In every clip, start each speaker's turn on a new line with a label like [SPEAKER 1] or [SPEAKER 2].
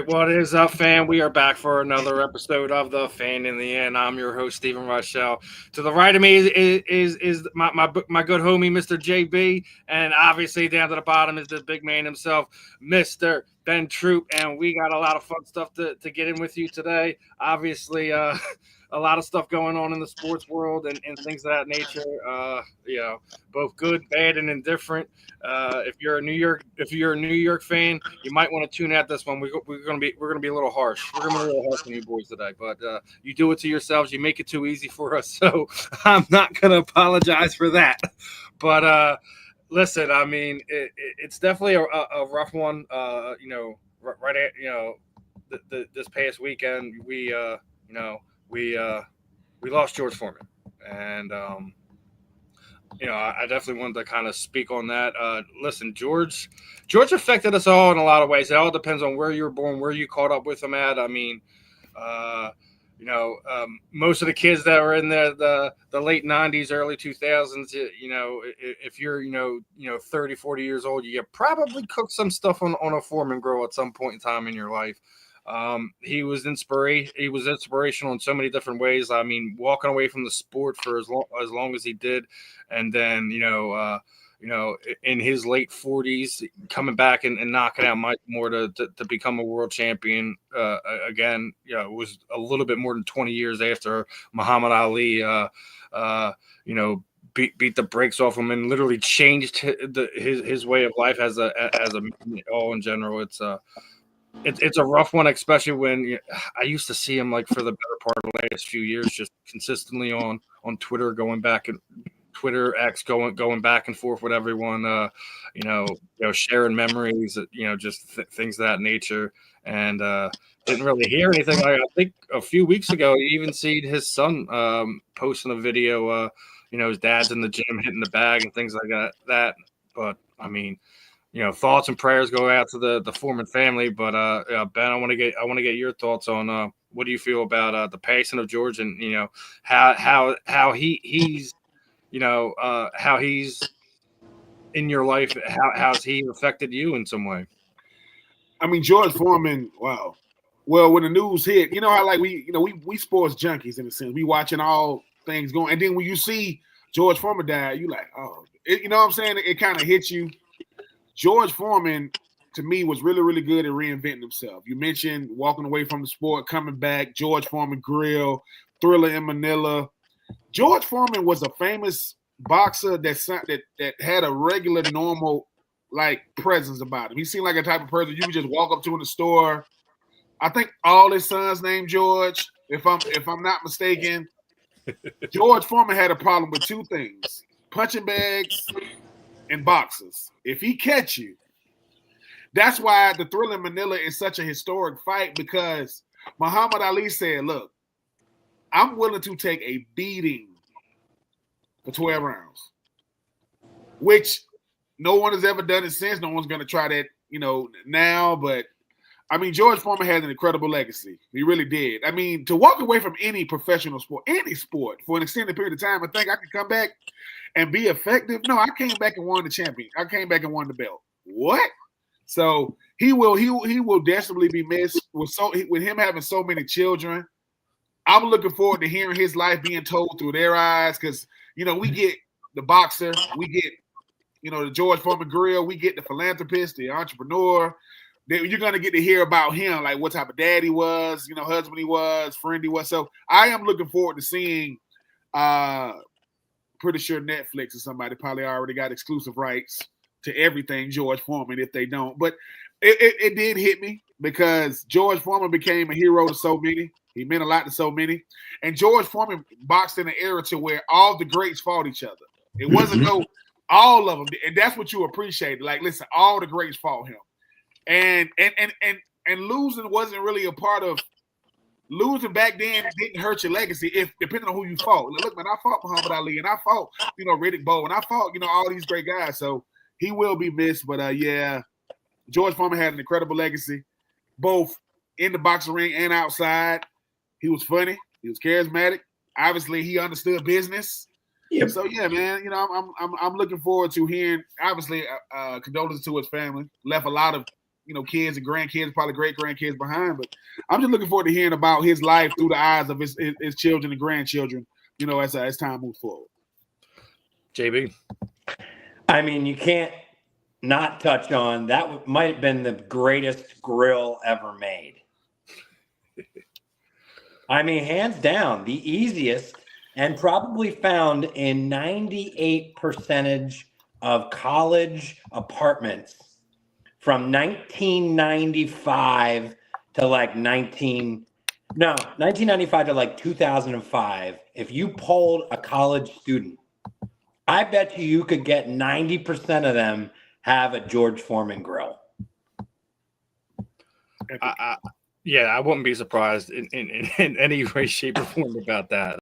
[SPEAKER 1] What is up, fan? We are back for another episode of The Fan in the End. I'm your host, Stephen Rochelle. To the right of me is my good homie, Mr. JB. And obviously down to the bottom is the big man himself, Mr. Ben Troop. And we got a lot of fun stuff to get in with you today. Obviously, a lot of stuff going on in the sports world and things of that nature. Both good, bad, and indifferent. If you're a New York fan, you might want to tune out this one. We're gonna be a little harsh. We're gonna be a little harsh on you boys today, but you do it to yourselves. You make it too easy for us, so I'm not gonna apologize for that. But listen, I mean, it's definitely a rough one. Right at this past weekend, we lost George Foreman, and I definitely wanted to kind of speak on that. Listen, George affected us all in a lot of ways. It all depends on where you were born, where you caught up with him at. I mean, most of the kids that were in the late 90s, early 2000s, if you're 30, 40 years old, you probably cooked some stuff on a Foreman grill at some point in time in your life. He was inspirational in so many different ways. I mean, walking away from the sport for as long as he did, and then in his late 40s, coming back and knocking out Mike Moore to become a world champion again. It was a little bit more than 20 years after Muhammad Ali. Beat the brakes off him and literally changed his way of life as a all in general. It's a rough one, especially when I used to see him like for the better part of the last few years, just consistently on Twitter, going back and Twitter X going back and forth with everyone, sharing memories, just things of that nature, and didn't really hear anything. I think a few weeks ago, you even seen his son posting a video. His dad's in the gym hitting the bag and things like that. But I mean, thoughts and prayers go out to the Foreman family. But Ben, I want to get your thoughts on what do you feel about the passing of George, and how he's how he's in your life. How's he affected you in some way?
[SPEAKER 2] I mean, George Foreman. Wow. Well, when the news hit, how like we sports junkies in a sense. We watching all things going, and then when you see George Foreman die, you like, oh, you know what I'm saying? It kind of hits you. George Foreman, to me, was really, really good at reinventing himself. You mentioned walking away from the sport, coming back, George Foreman Grill, Thriller in Manila. George Foreman was a famous boxer that had a regular, normal, like, presence about him. He seemed like a type of person you would just walk up to in the store. I think all his sons named George, if I'm not mistaken. George Foreman had a problem with two things: punching bags and boxers. If he catch you, that's why the Thriller in Manila is such a historic fight, because Muhammad Ali said, look, I'm willing to take a beating for 12 rounds, which no one has ever done it since. No one's going to try that, now. But, I mean, George Foreman has an incredible legacy. He really did. I mean, to walk away from any professional sport, any sport, for an extended period of time and think I could come back and be effective. No, I came back and won the champion. I came back and won the belt. What? So he will definitely be missed with him having so many children. I'm looking forward to hearing his life being told through their eyes, because we get the boxer, we get the George Foreman Grill, we get the philanthropist, the entrepreneur. You're gonna get to hear about him, like what type of dad he was, husband he was, friend he was. So I am looking forward to seeing. Pretty sure Netflix or somebody probably already got exclusive rights to everything George Foreman if they don't. But it did hit me, because George Foreman became a hero to so many. He meant a lot to so many. And George Foreman boxed in an era to where all the greats fought each other. It wasn't all of them. And that's what you appreciated. Like, listen, all the greats fought him. And losing wasn't really a part of losing back then. Didn't hurt your legacy if depending on who you fought. Look, man, I fought Muhammad Ali, and I fought, Riddick Bowe, and I fought, all these great guys. So he will be missed. But George Foreman had an incredible legacy, both in the boxing ring and outside. He was funny. He was charismatic. Obviously, he understood business. Yep. So yeah, man, I'm looking forward to hearing. Obviously, condolences to his family. Left a lot of kids and grandkids, probably great grandkids behind. But I'm just looking forward to hearing about his life through the eyes of his children and grandchildren. As time moves forward.
[SPEAKER 1] JB.
[SPEAKER 3] I mean, you can't not touch on that. Might have been the greatest grill ever made. I mean, hands down, the easiest and probably found in 98% of college apartments from 1995 to 1995 to 2005. If you polled a college student, I bet you could get 90% of them have a George Foreman grill.
[SPEAKER 1] Yeah, I wouldn't be surprised in any way, shape, or form about that.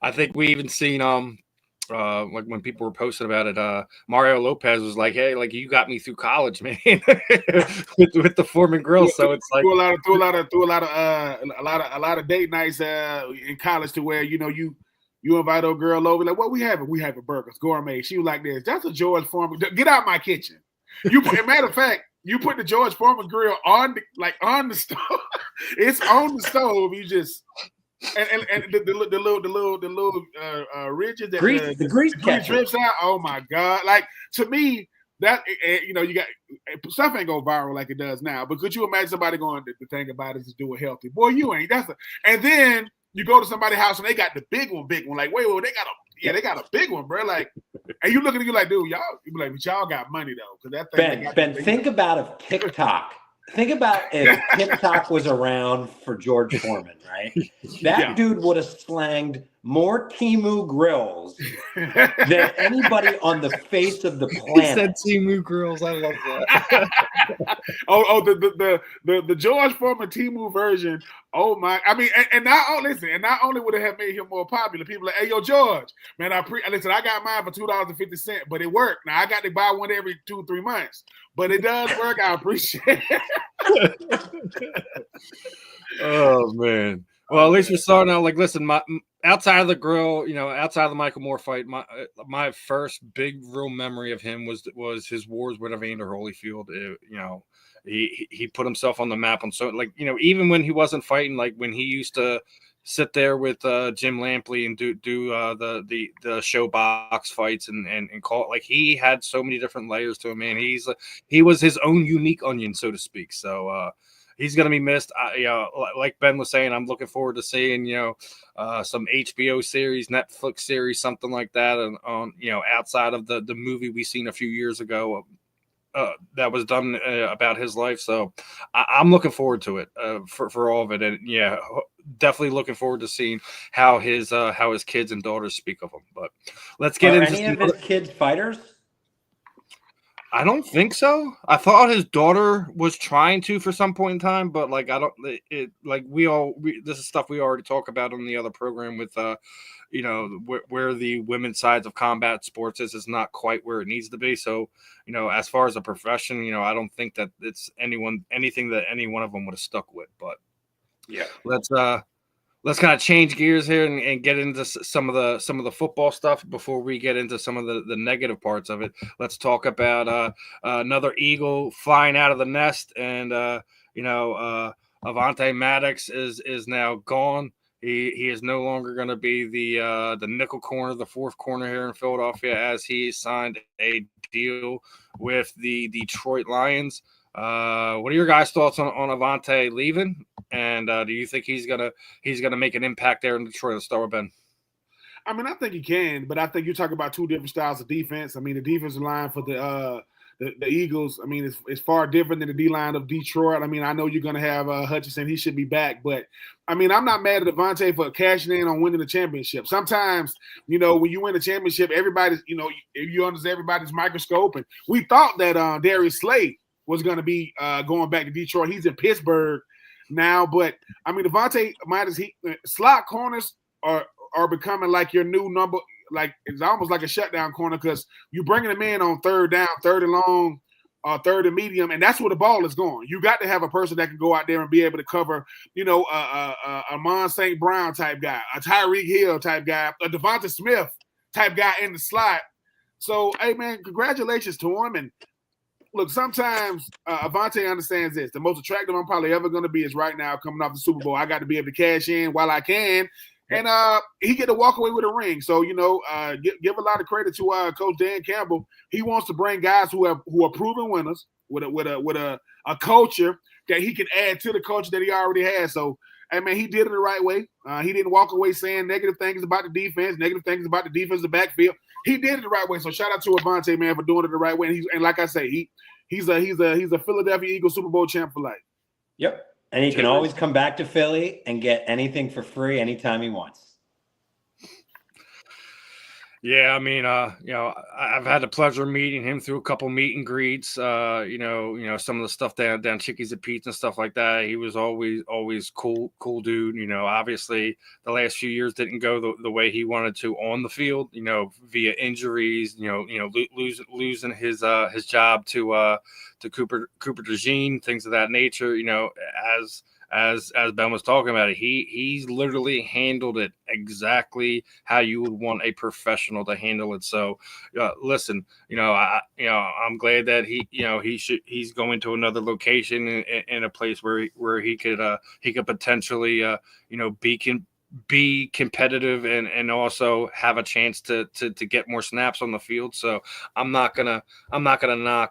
[SPEAKER 1] I think we even seen when people were posting about it, Mario Lopez was like, "Hey, you got me through college, man," with the Foreman grill. So it's like
[SPEAKER 2] through a lot of date nights in college to where you invite a girl over, like, what we having? We having burgers, gourmet. She was like this. That's a George Foreman. Get out my kitchen. Matter of fact, you put the George Foreman grill on the stove. It's on the stove. You just and the little ridges that
[SPEAKER 3] the grease
[SPEAKER 2] drips out. Oh my God! To me, that you got stuff ain't go viral like it does now. But could you imagine somebody going, the thing about it is do it healthy? Boy, you ain't. And then you go to somebody's house and they got the big one. Like, wait, they got a big one, bro. Like, and you looking at you like, dude, y'all, you be like, but y'all got money though, because that thing.
[SPEAKER 3] Ben, think about if TikTok. Think about if TikTok was around for George Foreman, right? That dude would have slanged more Temu grills than anybody on the face of the planet.
[SPEAKER 1] He said Temu grills. I love that.
[SPEAKER 2] the George Foreman Temu version. Oh my! I mean, and not only would it have made him more popular, people are like, hey, yo, George, man, listen, I got mine for $2.50, but it worked. Now I got to buy one every 2 or 3 months, but it does work. I appreciate it.
[SPEAKER 1] Oh man. Well, at least we're starting out. Listen, outside of the grill, outside of the Michael Moore fight, my first big real memory of him was his wars with Evander Holyfield. He put himself on the map on even when he wasn't fighting, when he used to sit there with Jim Lampley and do the show box fights and call it, he had so many different layers to him, man. He was his own unique onion, so to speak. So he's going to be missed. Like Ben was saying, I'm looking forward to seeing, some HBO series, Netflix series, something like that. And on, outside of the movie we seen a few years ago, that was done about his life. So I'm looking forward to it for all of it. And yeah, definitely looking forward to seeing how his kids and daughters speak of him. But let's get into
[SPEAKER 3] any of his kids fighters.
[SPEAKER 1] I don't think so. I thought his daughter was trying to for some point in time, but I don't. This is stuff we already talk about on the other program with, where the women's sides of combat sports is not quite where it needs to be. So, as far as a profession, I don't think that it's anything that any one of them would have stuck with. But
[SPEAKER 2] yeah,
[SPEAKER 1] let's kind of change gears here and get into some of the football stuff before we get into some of the negative parts of it. Let's talk about another Eagle flying out of the nest, and Avante Maddox is now gone. He is no longer going to be the nickel corner, the fourth corner here in Philadelphia, as he signed a deal with the Detroit Lions. What are your guys' thoughts on Avante leaving? And do you think he's gonna make an impact there in Detroit? Let's start with Ben.
[SPEAKER 2] I mean, I think he can, but I think you're talking about two different styles of defense. I mean, the defensive line for the Eagles, I mean, it's far different than the D-line of Detroit. I mean, I know you're going to have Hutchinson. He should be back. But, I mean, I'm not mad at Avante for cashing in on winning the championship. Sometimes, when you win a championship, everybody's, you understand everybody's microscope. And we thought that Darius Slay was going to be going back to Detroit. He's in Pittsburgh now. But, I mean, Avante slot corners are becoming like your new number. Like, it's almost like a shutdown corner because you're bringing them in on third down, third and long, third and medium, and that's where the ball is going. You got to have a person that can go out there and be able to cover, a Mon St. Brown type guy, a Tyreek Hill type guy, a Devonta Smith type guy in the slot. So, hey, man, congratulations to him. And look, sometimes Avante understands this. The most attractive I'm probably ever going to be is right now coming off the Super Bowl. I got to be able to cash in while I can. And he get to walk away with a ring. So, give a lot of credit to Coach Dan Campbell. He wants to bring guys who are proven winners with a culture that he can add to the culture that he already has. So, hey, man, he did it the right way. He didn't walk away saying negative things about the defense, negative things about the defensive backfield. He did it the right way. So shout out to Avante, man, for doing it the right way. And like I say, he's a Philadelphia Eagles Super Bowl champ for life.
[SPEAKER 3] Yep. And he can always come back to Philly and get anything for free anytime he wants.
[SPEAKER 1] Yeah, I mean, I've had the pleasure of meeting him through a couple meet and greets. Some of the stuff down Chickies at Pete's and stuff like that. He was always cool dude. Obviously the last few years didn't go the way he wanted to on the field. Via injuries. Losing his job to Cooper DeJean, things of that nature. As Ben was talking about it, he's literally handled it exactly how you would want a professional to handle it. So, listen, I'm glad that he's going to another location in a place where he could potentially be competitive and also have a chance to get more snaps on the field. So I'm not gonna knock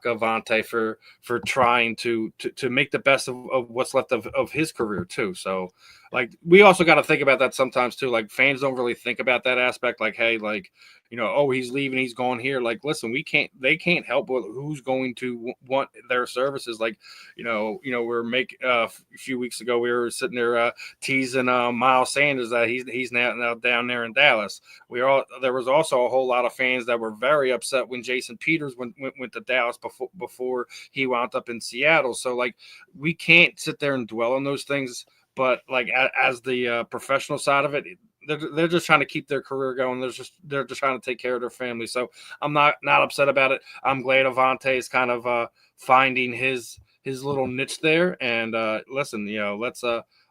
[SPEAKER 1] Avante for trying to make the best of what's left of his career too. So like we also got to think about that sometimes too. Like fans don't really think about that aspect. Like, hey, like, he's leaving, he's going here. Like, listen, they can't help with who's going to want their services. Like, we're making a few weeks ago, we were sitting there teasing Miles Sanders that he's now down there in Dallas. There was also a whole lot of fans that were very upset when Jason Peters went to Dallas before he wound up in Seattle. So like, we can't sit there and dwell on those things. But like as the professional side of it, they're just trying to keep their career going. They're just trying to take care of their family. So I'm not upset about it. I'm glad Avante is kind of finding his little niche there. And listen,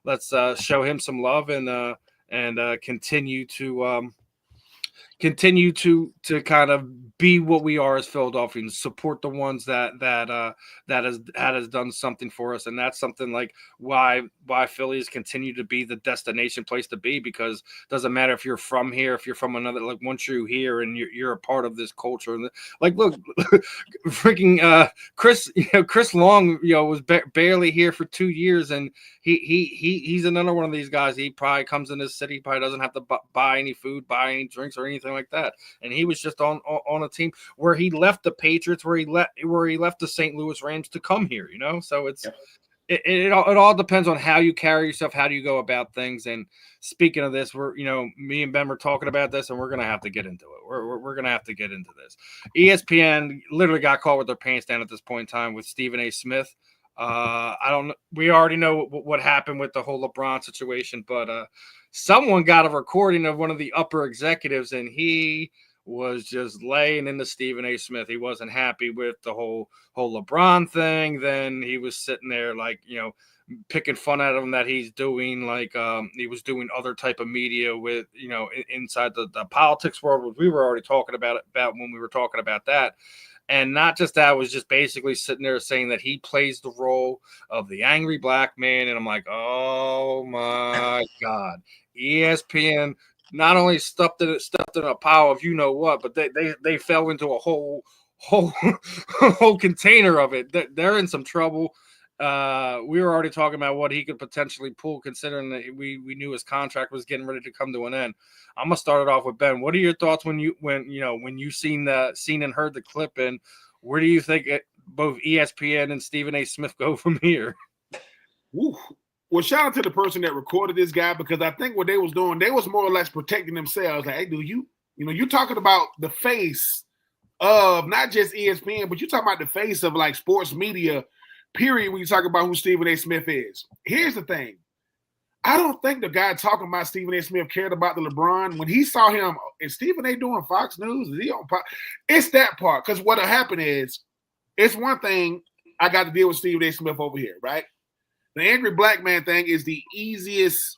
[SPEAKER 1] let's show him some love and continue to kind of be what we are as Philadelphians, support the ones that has done something for us. And that's something like why Phillies continue to be the destination place to be, because it doesn't matter if you're from here, if you're from another, like once you're here and you're a part of this culture. And like, look, freaking Chris Long, was barely here for 2 years. And he's another one of these guys. He probably comes in this city, probably doesn't have to buy any food, buy any drinks or anything like that. And he was just on a team where he left the Patriots, where he left the St. Louis Rams to come here, So it's it all depends on how you carry yourself, how do you go about things. And speaking of this, we're me and Ben were talking about this, and we're gonna have to get into it. We're gonna have to get into this. ESPN literally got caught with their pants down at this point in time with Stephan A Smith. We already know what happened with the whole LeBron situation, but someone got a recording of one of the upper executives, and he was just laying into Stephan A Smith. He wasn't happy with the whole LeBron thing. Then he was sitting there like, picking fun at him that he's doing like he was doing other type of media with, inside the politics world, which we were already talking about when we were talking about that. And not just that, was just basically sitting there saying that he plays the role of the angry black man. And I'm like, oh my God. ESPN not only stuffed in a pile of what, but they fell into a whole whole container of it. They're in some trouble. We were already talking about what he could potentially pull, considering that we knew his contract was getting ready to come to an end. I'm gonna start it off with Ben. What are your thoughts when you seen and heard the clip, and where do you think both ESPN and Stephan A Smith go from here?
[SPEAKER 2] Ooh. Well, shout out to the person that recorded this guy, because I think what they was doing, they was more or less protecting themselves. Like, hey, dude, you're talking about the face of not just ESPN, but you're talking about the face of like sports media, period, when you talk about who Stephan A Smith is. Here's the thing. I don't think the guy talking about Stephan A Smith cared about the LeBron. When he saw him, is Stephen A doing Fox News? Is he on Fox? It's that part. Because what'll happen is, it's one thing I got to deal with Stephen A Smith over here, right? The angry black man thing is the easiest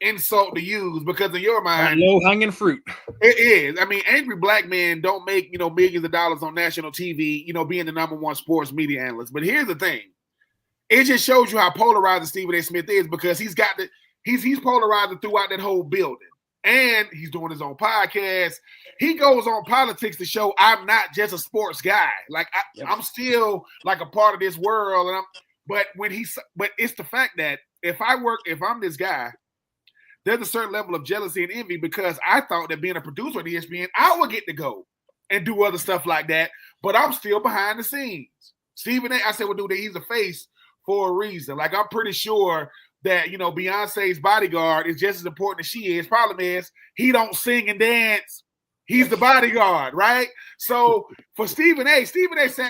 [SPEAKER 2] insult to use because in your mind,
[SPEAKER 1] low hanging fruit.
[SPEAKER 2] It is. I mean, angry black men don't make millions of dollars on national TV. Being the number one sports media analyst. But here's the thing: it just shows you how polarizing Stephen A. Smith is because he's polarizing throughout that whole building, and he's doing his own podcast. He goes on politics to show I'm not just a sports guy. Like I'm still like a part of this world, and But it's the fact that if I'm this guy, there's a certain level of jealousy and envy because I thought that being a producer at ESPN, I would get to go and do other stuff like that, but I'm still behind the scenes. Stephen A. I said, well, dude, he's a face for a reason. Like, I'm pretty sure that, Beyonce's bodyguard is just as important as she is. Problem is, he don't sing and dance. He's the bodyguard, right? So for Stephen A. sat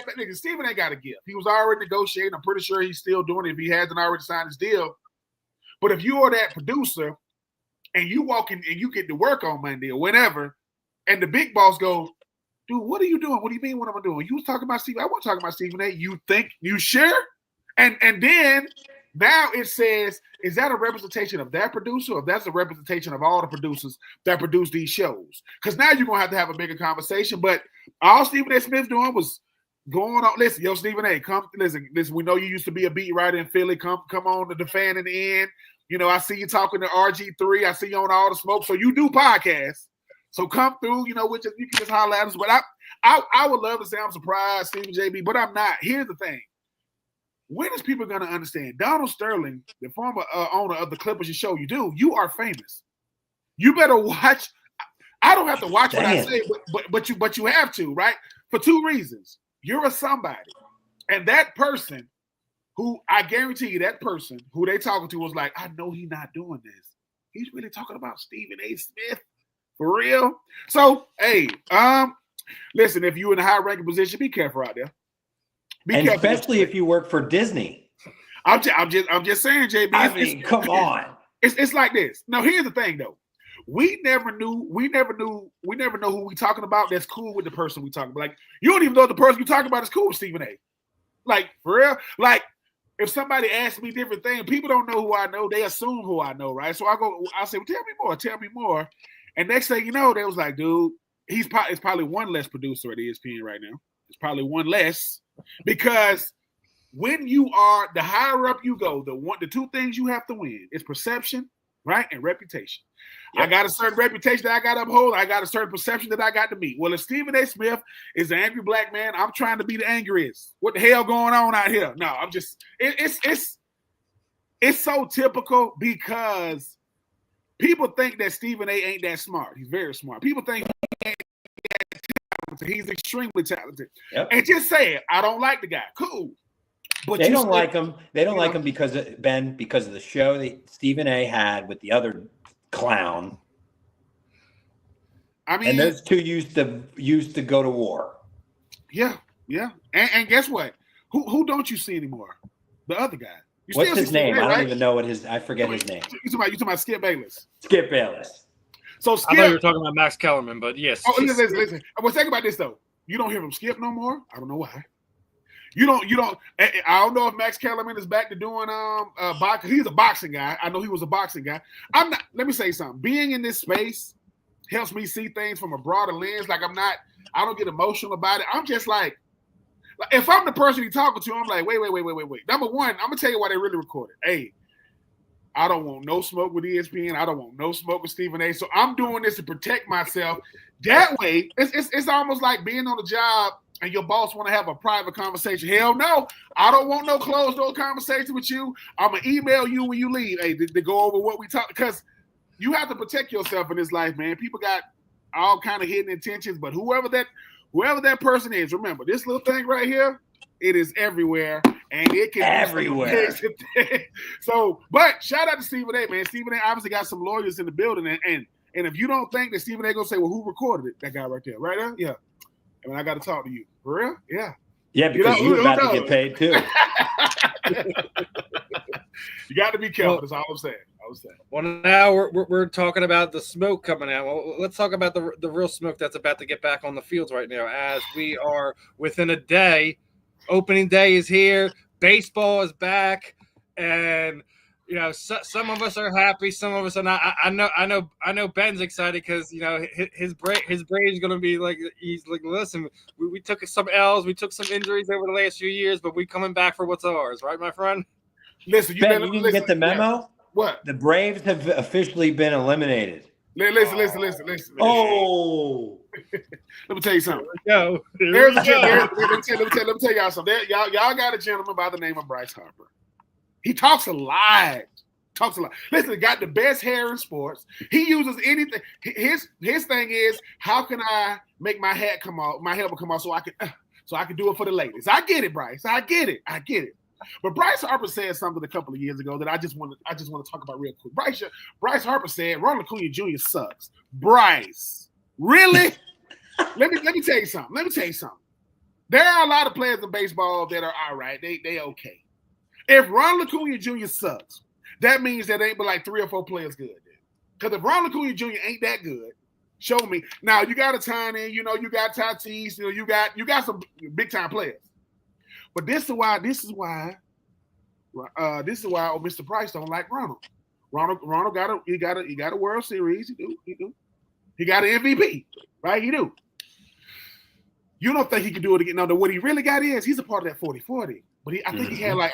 [SPEAKER 2] back, nigga, Stephen A. got a gift. He was already negotiating. I'm pretty sure he's still doing it if he hasn't already signed his deal. But if you are that producer and you walk in and you get to work on Monday or whenever, and the big boss goes, dude, what are you doing? What do you mean what am I doing? You was talking about Stephen. I wasn't talking about Stephen A. You think you sure? And then now it says, is that a representation of that producer or that's a representation of all the producers that produce these shows? Because now you're going to have a bigger conversation. But all Stephen A. Smith doing was going on. Listen, yo, Stephen A., come listen. We know you used to be a beat writer in Philly. Come on to the fan in the end. I see you talking to RG3. I see you on All the Smoke. So you do podcasts. So come through, you can just holler at us. But I would love to say I'm surprised, Stephen JB, but I'm not. Here's the thing. When is people going to understand? Donald Sterling, the former owner of the Clippers show you are famous. You better watch. I don't have to watch what I say, but you have to, right? For two reasons. You're a somebody. And that person who I guarantee you, that person who they talking to was like, I know he's not doing this. He's really talking about Stephen A. Smith. For real? So, hey, listen, if you're in a high-ranking position, be careful out there. Be careful.
[SPEAKER 3] Especially if you work for Disney.
[SPEAKER 2] I'm just saying, JB.
[SPEAKER 3] I mean, come on.
[SPEAKER 2] It's like this. Now, here's the thing, though. We never know who we talking about that's cool with the person we talking about. Like, you don't even know if the person you talking about is cool with Stephen A. Like, for real? Like, if somebody asks me different things, people don't know who I know. They assume who I know, right? So I say, well, tell me more. And next thing you know, they was like, dude, it's probably one less producer at ESPN right now. It's probably one less because when you are the higher up you go, the two things you have to win is perception, right, and reputation. Yep. I got a certain reputation that I got to uphold. I got a certain perception that I got to meet. Well, if Stephen A. Smith is an angry black man, I'm trying to be the angriest. What the hell going on out here? No, I'm just it's so typical because people think that Stephen A. ain't that smart. He's very smart. People think he ain't that talented. He's extremely talented. Yep. And just say it. I don't like the guy. Cool. But
[SPEAKER 3] they don't like him. They don't like him because of the show that Stephen A. had with the other clown. I mean, and those two used to go to war.
[SPEAKER 2] Yeah. And guess what? Who don't you see anymore? The other guy.
[SPEAKER 3] What's his name? I don't even know what I forget his name.
[SPEAKER 2] You talking about Skip Bayless.
[SPEAKER 3] Skip Bayless.
[SPEAKER 2] So Skip,
[SPEAKER 1] I thought you were talking about Max Kellerman, but yes.
[SPEAKER 2] Oh, listen. Well, think about this though. You don't hear from Skip no more. I don't know why. You don't. I don't know if Max Kellerman is back to doing boxing. He's a boxing guy. I know he was a boxing guy. I'm not. Let me say something. Being in this space helps me see things from a broader lens. Like I don't get emotional about it. I'm just like if I'm the person he's talking to, I'm like, wait. Number one, I'm gonna tell you why they really recorded. Hey, I don't want no smoke with ESPN. I don't want no smoke with Stephen A. So I'm doing this to protect myself. That way, it's almost like being on a job and your boss want to have a private conversation. Hell no, I don't want no closed door conversation with you. I'm gonna email you when you leave, hey, to go over what we talk, because you have to protect yourself in this life, man. People got all kind of hidden intentions, but whoever that person is, remember this little thing right here, it is everywhere, and it can
[SPEAKER 3] everywhere.
[SPEAKER 2] So, but shout out to Stephen A, man. Stephen A obviously got some lawyers in the building, and if you don't think that Stephen A gonna say, well, who recorded it? That guy right there, right there, yeah. I mean, I got to talk to you. For real? Yeah.
[SPEAKER 3] Yeah, because you're about to get paid too.
[SPEAKER 2] You got to be careful. That's all I'm saying.
[SPEAKER 1] Well, now we're talking about the smoke coming out. Well, let's talk about the real smoke that's about to get back on the fields right now, as we are within a day. Opening day is here. Baseball is back, and some of us are happy, some of us are not. I know Ben's excited because his Braves going to be like, he's like, listen, we took some L's, we took some injuries over the last few years, but we coming back for what's ours, right, my friend?
[SPEAKER 2] Listen,
[SPEAKER 3] Ben, you didn't get the memo?
[SPEAKER 2] Yeah. What?
[SPEAKER 3] The Braves have officially been eliminated.
[SPEAKER 2] Listen.
[SPEAKER 3] Oh,
[SPEAKER 2] let me tell you something.
[SPEAKER 1] Let me
[SPEAKER 2] tell y'all something. Y'all got a gentleman by the name of Bryce Harper. He talks a lot. Listen, got the best hair in sports. He uses anything. His thing is, how can I make my hair come off, so I can do it for the ladies. I get it, Bryce. I get it. But Bryce Harper said something a couple of years ago that I just want to talk about real quick. Bryce Harper said Ronald Acuna Jr. sucks. Bryce, really? Let me tell you something. There are a lot of players in baseball that are all right. They okay. If Ronald Acuna Jr. sucks, that means that ain't but like 3 or 4 players good. Because if Ronald Acuna Jr. ain't that good, show me. Now you got a Tiny, you got Tatis, you got some big time players. But this is why Mr. Price don't like Ronald. Ronald got a World Series. He do. He got an MVP, right? He do. You don't think he can do it again? No, what he really got is he's a part of that 40-40. But I think he had like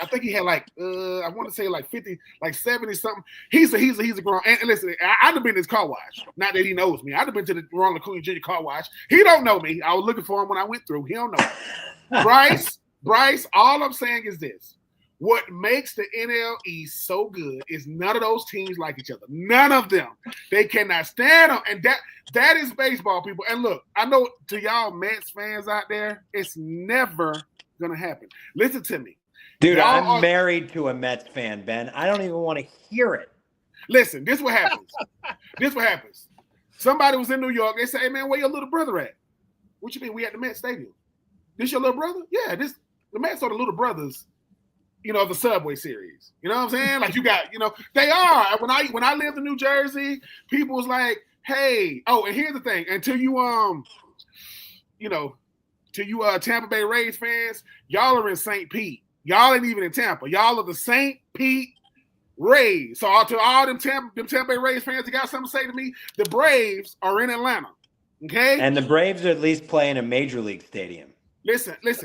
[SPEAKER 2] I want to say like 50, like 70 something. He's a grown. And listen, I'd have been to his car wash. Not that he knows me. I'd have been to the Ronald Acuna Jr. car wash. He don't know me. I was looking for him when I went through. He don't know me. Bryce, all I'm saying is this. What makes the NL East so good is none of those teams like each other. None of them. They cannot stand them. And that is baseball, people. And look, I know to y'all Mets fans out there, it's never going to happen. Listen to me.
[SPEAKER 3] Dude, I'm married to a Mets fan, Ben. I don't even want to hear it.
[SPEAKER 2] Listen, this is what happens. Somebody was in New York. They say, hey, man, where your little brother at? What you mean? We at the Mets Stadium. This your little brother? Yeah, the Mets are the little brothers, of the Subway series. You know what I'm saying? Like you got, they are. When I lived in New Jersey, people was like, hey, and here's the thing. Until you Tampa Bay Rays fans, y'all are in St. Pete. Y'all ain't even in Tampa. Y'all are the St. Pete Rays. So to all them Tampa Bay Rays fans that got something to say to me, the Braves are in Atlanta. Okay?
[SPEAKER 3] And the Braves are at least playing a major league stadium.
[SPEAKER 2] Listen. I'm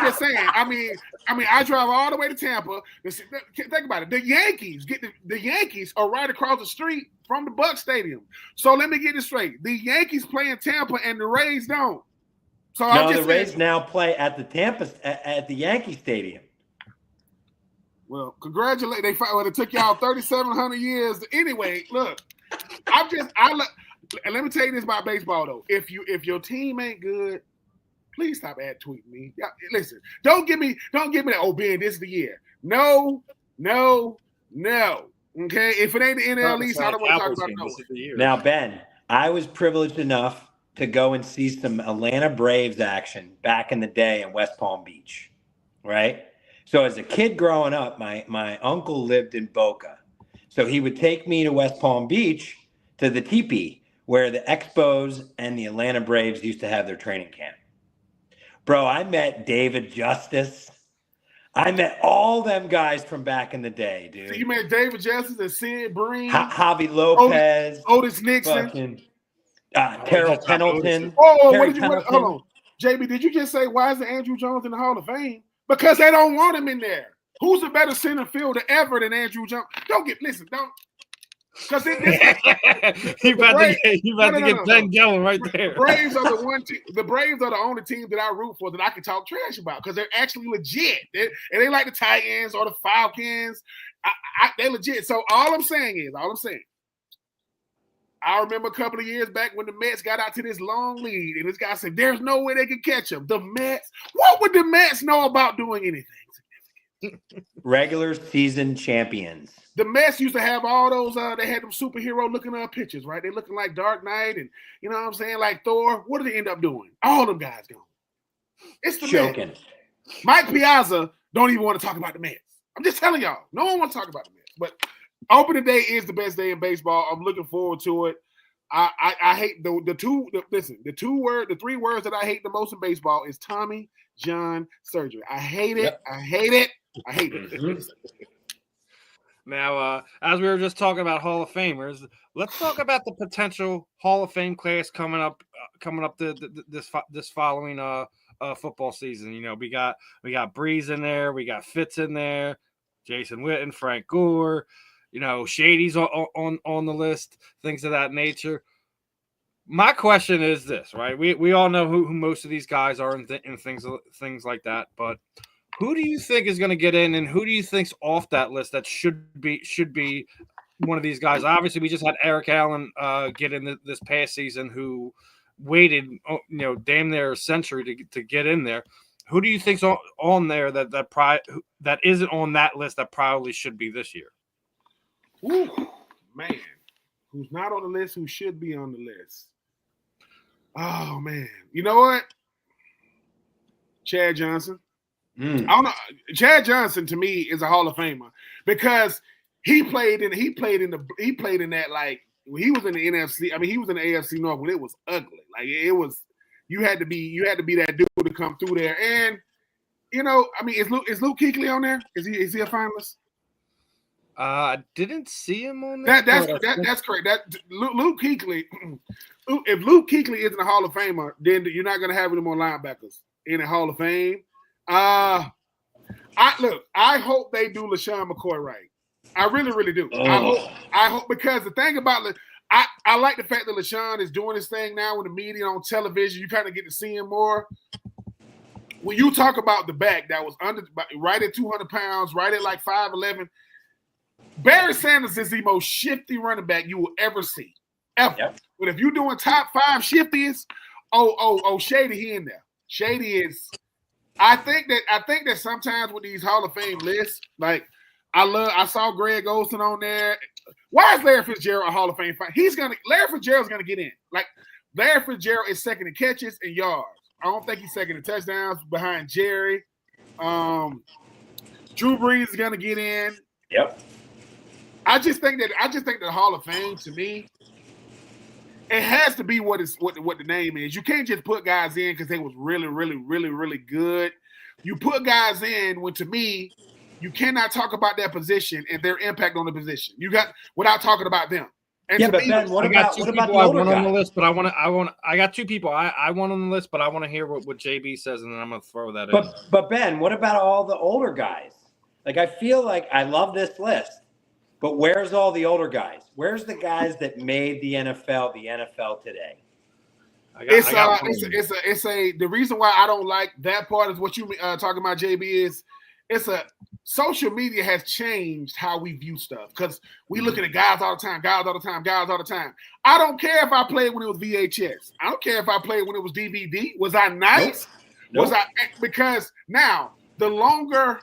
[SPEAKER 2] just saying. I mean, I drive all the way to Tampa. Think about it. The Yankees are right across the street from the Bucs Stadium. So let me get this straight. The Yankees play in Tampa and the Rays don't. So
[SPEAKER 3] no, the Rays now play at the Yankee Stadium.
[SPEAKER 2] Well, congratulations. It took y'all 3,700 years. Anyway, look, and let me tell you this about baseball though. If your team ain't good, please stop tweeting me. Listen, don't give me that. Ben, this is the year. No. Okay, if it ain't the NL East, I don't want to talk about it.
[SPEAKER 3] Now, Ben, I was privileged enough to go and see some Atlanta Braves action back in the day in West Palm Beach, right? So as a kid growing up, my uncle lived in Boca. So he would take me to West Palm Beach to the teepee where the Expos and the Atlanta Braves used to have their training camp. Bro, I met David Justice. I met all them guys from back in the day, dude.
[SPEAKER 2] So you met David Justice and Sid Breen,
[SPEAKER 3] Javi Lopez,
[SPEAKER 2] Otis Nixon,
[SPEAKER 3] Terrell Pendleton.
[SPEAKER 2] Hold on, JB, did you just say why is Andrew Jones in the Hall of Fame? Because they don't want him in there. Who's a better center fielder ever than Andrew Jones? Don't. Because
[SPEAKER 1] he about to get Ben going right there.
[SPEAKER 2] The Braves are the Braves are the only team that I root for that I can talk trash about because they're actually legit. And they like the Titans or the Falcons. They're legit. So all I'm saying, I remember a couple of years back when the Mets got out to this long lead, and this guy said, "There's no way they could catch them." The Mets. What would the Mets know about doing anything?
[SPEAKER 3] Regular season champions.
[SPEAKER 2] The Mets used to have all those, they had them superhero looking pictures, right? They looking like Dark Knight and, you know what I'm saying, like Thor. What do they end up doing? All them guys gone. It's the
[SPEAKER 3] Joking.
[SPEAKER 2] Mets. Mike Piazza don't even want to talk about the Mets. I'm just telling y'all. No one wants to talk about the Mets. But opening day is the best day in baseball. I'm looking forward to it. I hate the three words that I hate the most in baseball is Tommy John surgery. I hate it.
[SPEAKER 1] Yep.
[SPEAKER 2] I hate it. I hate it.
[SPEAKER 1] Now, as we were just talking about Hall of Famers, let's talk about the potential Hall of Fame class coming up this following football season. You know, we got Breeze in there, we got Fitz in there, Jason Witten, Frank Gore, you know, Shady's on the list, things of that nature. My question is this, right? We all know who most of these guys are and things like that, but who do you think is going to get in, and who do you think's off that list that should be one of these guys? Obviously, we just had Eric Allen get in this past season, who waited, damn near a century to get in there. Who do you think's on there that isn't on that list that probably should be this year?
[SPEAKER 2] Ooh, man, who's not on the list? Who should be on the list? Oh man, you know what? Chad Johnson. I don't know. Chad Johnson to me is a Hall of Famer because he played in that, like, when he was in the NFC. I mean, he was in the AFC North when it was ugly. Like, it was, you had to be that dude to come through there. And I mean, is Luke Kuechly on there? Is he a finalist?
[SPEAKER 1] I didn't see him on there.
[SPEAKER 2] That's correct. That Luke Kuechly. If Luke Kuechly isn't a Hall of Famer, then you're not going to have any more linebackers in the Hall of Fame. I hope they do LaShawn McCoy right. I really, really do. I hope because the thing about I like the fact that LaShawn is doing his thing now with the media on television. You kind of get to see him more. When you talk about the back that was right at 200 pounds, right at like 5'11", Barry Sanders is the most shifty running back you will ever see, ever. Yep. But if you're doing top 5 shiftiest, Shady, he in there. Shady is. I think that sometimes with these Hall of Fame lists, like I saw Greg Olsen on there. Why is Larry Fitzgerald a Hall of Fame fight? Larry Fitzgerald's gonna get in. Like, Larry Fitzgerald is second in catches and yards. I don't think he's second in touchdowns behind Jerry. Drew Brees is gonna get in.
[SPEAKER 3] Yep.
[SPEAKER 2] I just think that the Hall of Fame, to me, it has to be what the name is. You can't just put guys in because they was really, really, really, really good. You put guys in when, to me, you cannot talk about their position and their impact on the position. You got without talking about them. And
[SPEAKER 3] yeah, but Ben, what about the older guys?
[SPEAKER 1] On the list, but I got 2 people I want on the list, but I want to hear what JB says, and then I'm going to throw that in.
[SPEAKER 3] But Ben, what about all the older guys? Like, I feel like I love this list. But where's all the older guys? Where's the guys that made the NFL today?
[SPEAKER 2] The reason why I don't like that part is what you talking about, JB, is social media has changed how we view stuff because we looking at guys all the time. I don't care if I played when it was VHS. I don't care if I played when it was DVD. Was I nice? Nope. Because now the longer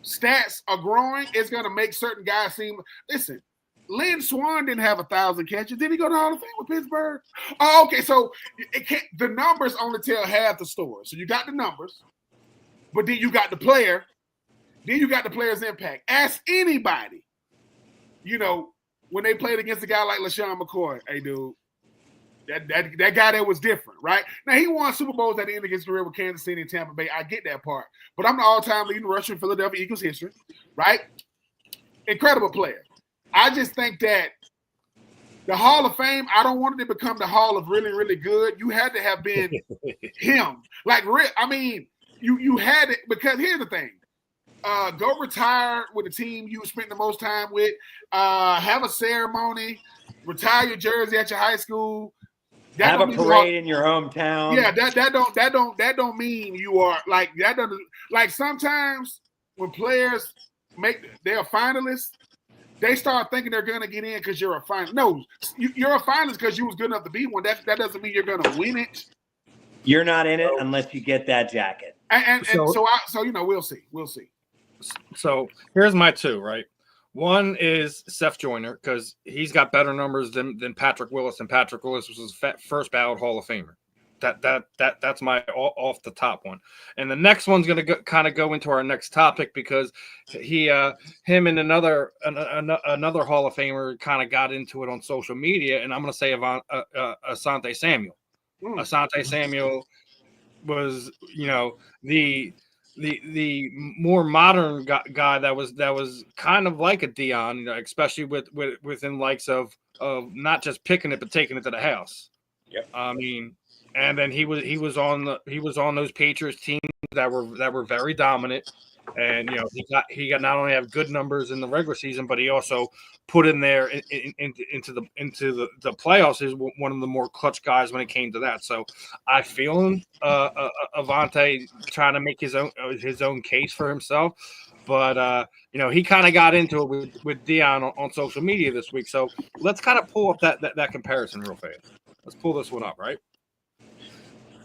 [SPEAKER 2] stats are growing, it's going to make certain guys seem. Listen, Lynn Swann didn't have 1,000 catches. Did he go to Hall of Fame with Pittsburgh? Oh, okay. So the numbers only tell half the story. So you got the numbers, but then you got the player. Then you got the player's impact. Ask anybody, when they played against a guy like LaShawn McCoy, hey, dude, that guy there was different, right? Now, he won Super Bowls at the end of his career with Kansas City and Tampa Bay. I get that part. But I'm the all-time leading rusher in Philadelphia Eagles history, right? Incredible player. I just think that the Hall of Fame, I don't want it to become the Hall of really, really good. You had to have been him. Like, I mean, you had it because here's the thing. Go retire with the team you spent the most time with. Have a ceremony. Retire your jersey at your high school.
[SPEAKER 3] Have a parade in your hometown.
[SPEAKER 2] Yeah, that don't mean you are like that. Doesn't like sometimes when players they're finalists, they start thinking they're gonna get in because you're a finalist. No, you're a finalist because you was good enough to be one. That doesn't mean you're gonna win it.
[SPEAKER 3] You're not in it unless you get that jacket.
[SPEAKER 2] And so we'll see.
[SPEAKER 1] So here's my 2, right? One is Seth Joyner because he's got better numbers than Patrick Willis, and Patrick Willis was his first ballot Hall of Famer. That's my off the top one. And the next one's going to kind of go into our next topic because him and another Hall of Famer kind of got into it on social media, and I'm going to say Asante Samuel. Asante Samuel was, the the more modern guy that was kind of like a Dion, especially within likes of not just picking it but taking it to the house.
[SPEAKER 3] Yep.
[SPEAKER 1] I mean, and then he was on those Patriots teams that were very dominant, and he got not only have good numbers in the regular season, but he also put in there into the playoffs is one of the more clutch guys when it came to that. So I feel him, Avante trying to make his own case for himself, but he kind of got into it with Dion on social media this week. So let's kind of pull up that comparison real fast. Let's pull this one up, right?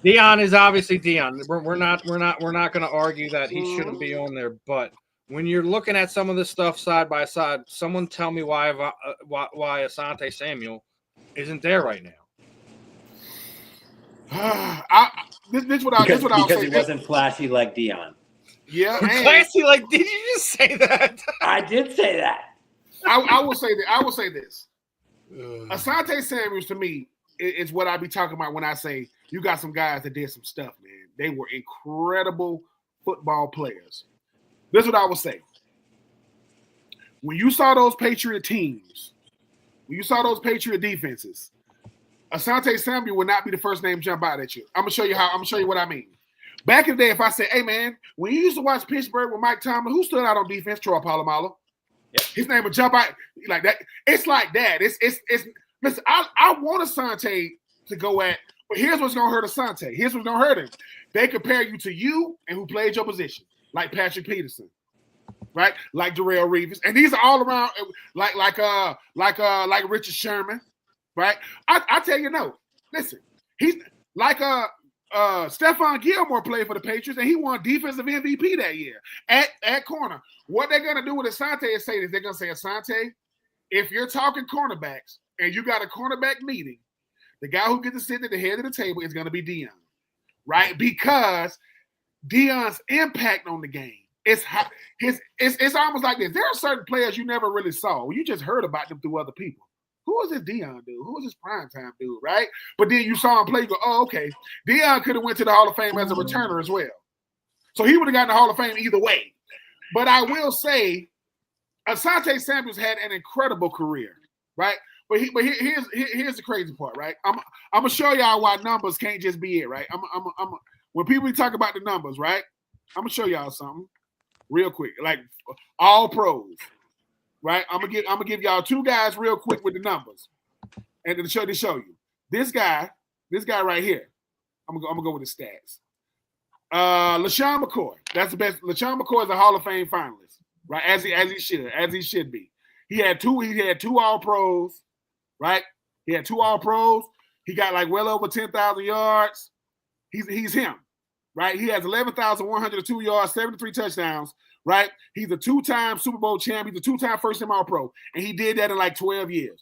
[SPEAKER 1] Dion is obviously Dion. We're not going to argue that he shouldn't be on there, but when you're looking at some of this stuff side by side, someone tell me why Asante Samuel isn't there right now.
[SPEAKER 2] This what I'll say.
[SPEAKER 3] He wasn't flashy like Dion.
[SPEAKER 2] Yeah,
[SPEAKER 1] classy. Like, did you just say that?
[SPEAKER 3] I did say that.
[SPEAKER 2] I will say that. I will say this. Asante Samuel to me is what I be talking about when I say you got some guys that did some stuff, man. They were incredible football players. This is what I will say. When you saw those Patriot teams, when you saw those Patriot defenses, Asante Samuel would not be the first name jump out at you. I'm gonna show you what I mean. Back in the day, if I say, hey man, when you used to watch Pittsburgh with Mike Tomlin, who stood out on defense? Troy Polamalu.
[SPEAKER 3] Yep.
[SPEAKER 2] His name would jump out like that. It's like that. It's listen, I want Asante to go at, but here's what's gonna hurt Asante. Here's what's gonna hurt him. They compare you to you and who played your position, like Patrick Peterson, right? Like Darrelle Reeves. And these are all around like Richard Sherman, right? I tell you no. Listen, he's like Stephon Gilmore played for the Patriots and he won defensive MVP that year at corner. What they're gonna do with Asante is say this. They're gonna say, Asante, if you're talking cornerbacks and you got a cornerback meeting, the guy who gets to sit at the head of the table is going to be Dion, right? Because Dion's impact on the game it's almost like this. There are certain players you never really saw. You just heard about them through other people. Who is this Dion dude? Who is this primetime dude, right? But then you saw him play, you go, oh, okay. Dion could have went to the Hall of Fame as a returner as well. So he would have gotten the Hall of Fame either way. But I will say, Asante Samuels had an incredible career, right? But here's the crazy part, right? I'm gonna show y'all why numbers can't just be it, right? When people talk about the numbers, right? I'm gonna show y'all something real quick, like all pros, right? I'm gonna give y'all two guys real quick with the numbers, and to show you this guy right here. I'm gonna go with the stats. LaShawn McCoy, that's the best. LaShawn McCoy is a Hall of Fame finalist, right? As he should be. He had two All Pros. Right? He had two All Pros. He got like well over 10,000 yards. He's him, right? He has 11,102 yards, 73 touchdowns, right? He's a two-time Super Bowl champ. He's a two-time first-team All Pro. And he did that in like 13 years.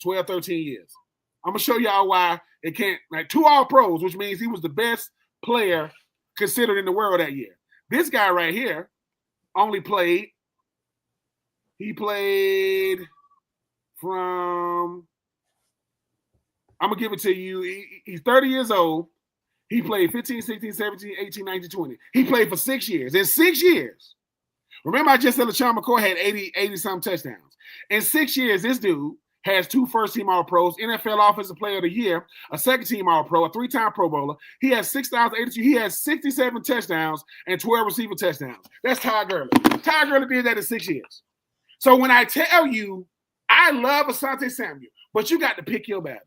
[SPEAKER 2] I'm going to show y'all why it can't, like two All Pros, which means he was the best player considered in the world that year. This guy right here he played from, I'm going to give it to you. He's 30 years old. He played 15, 16, 17, 18, 19, 20. He played for 6 years. In 6 years, remember I just said LaShawn McCoy had 80-some touchdowns. In 6 years, this dude has two first-team All-Pros, NFL Offensive Player of the Year, a second-team All-Pro, a three-time Pro Bowler. He has 6,082. He has 67 touchdowns and 12 receiver touchdowns. That's Ty Gurley. Ty Gurley did that in 6 years. So when I tell you, I love Asante Samuel, but you got to pick your battles.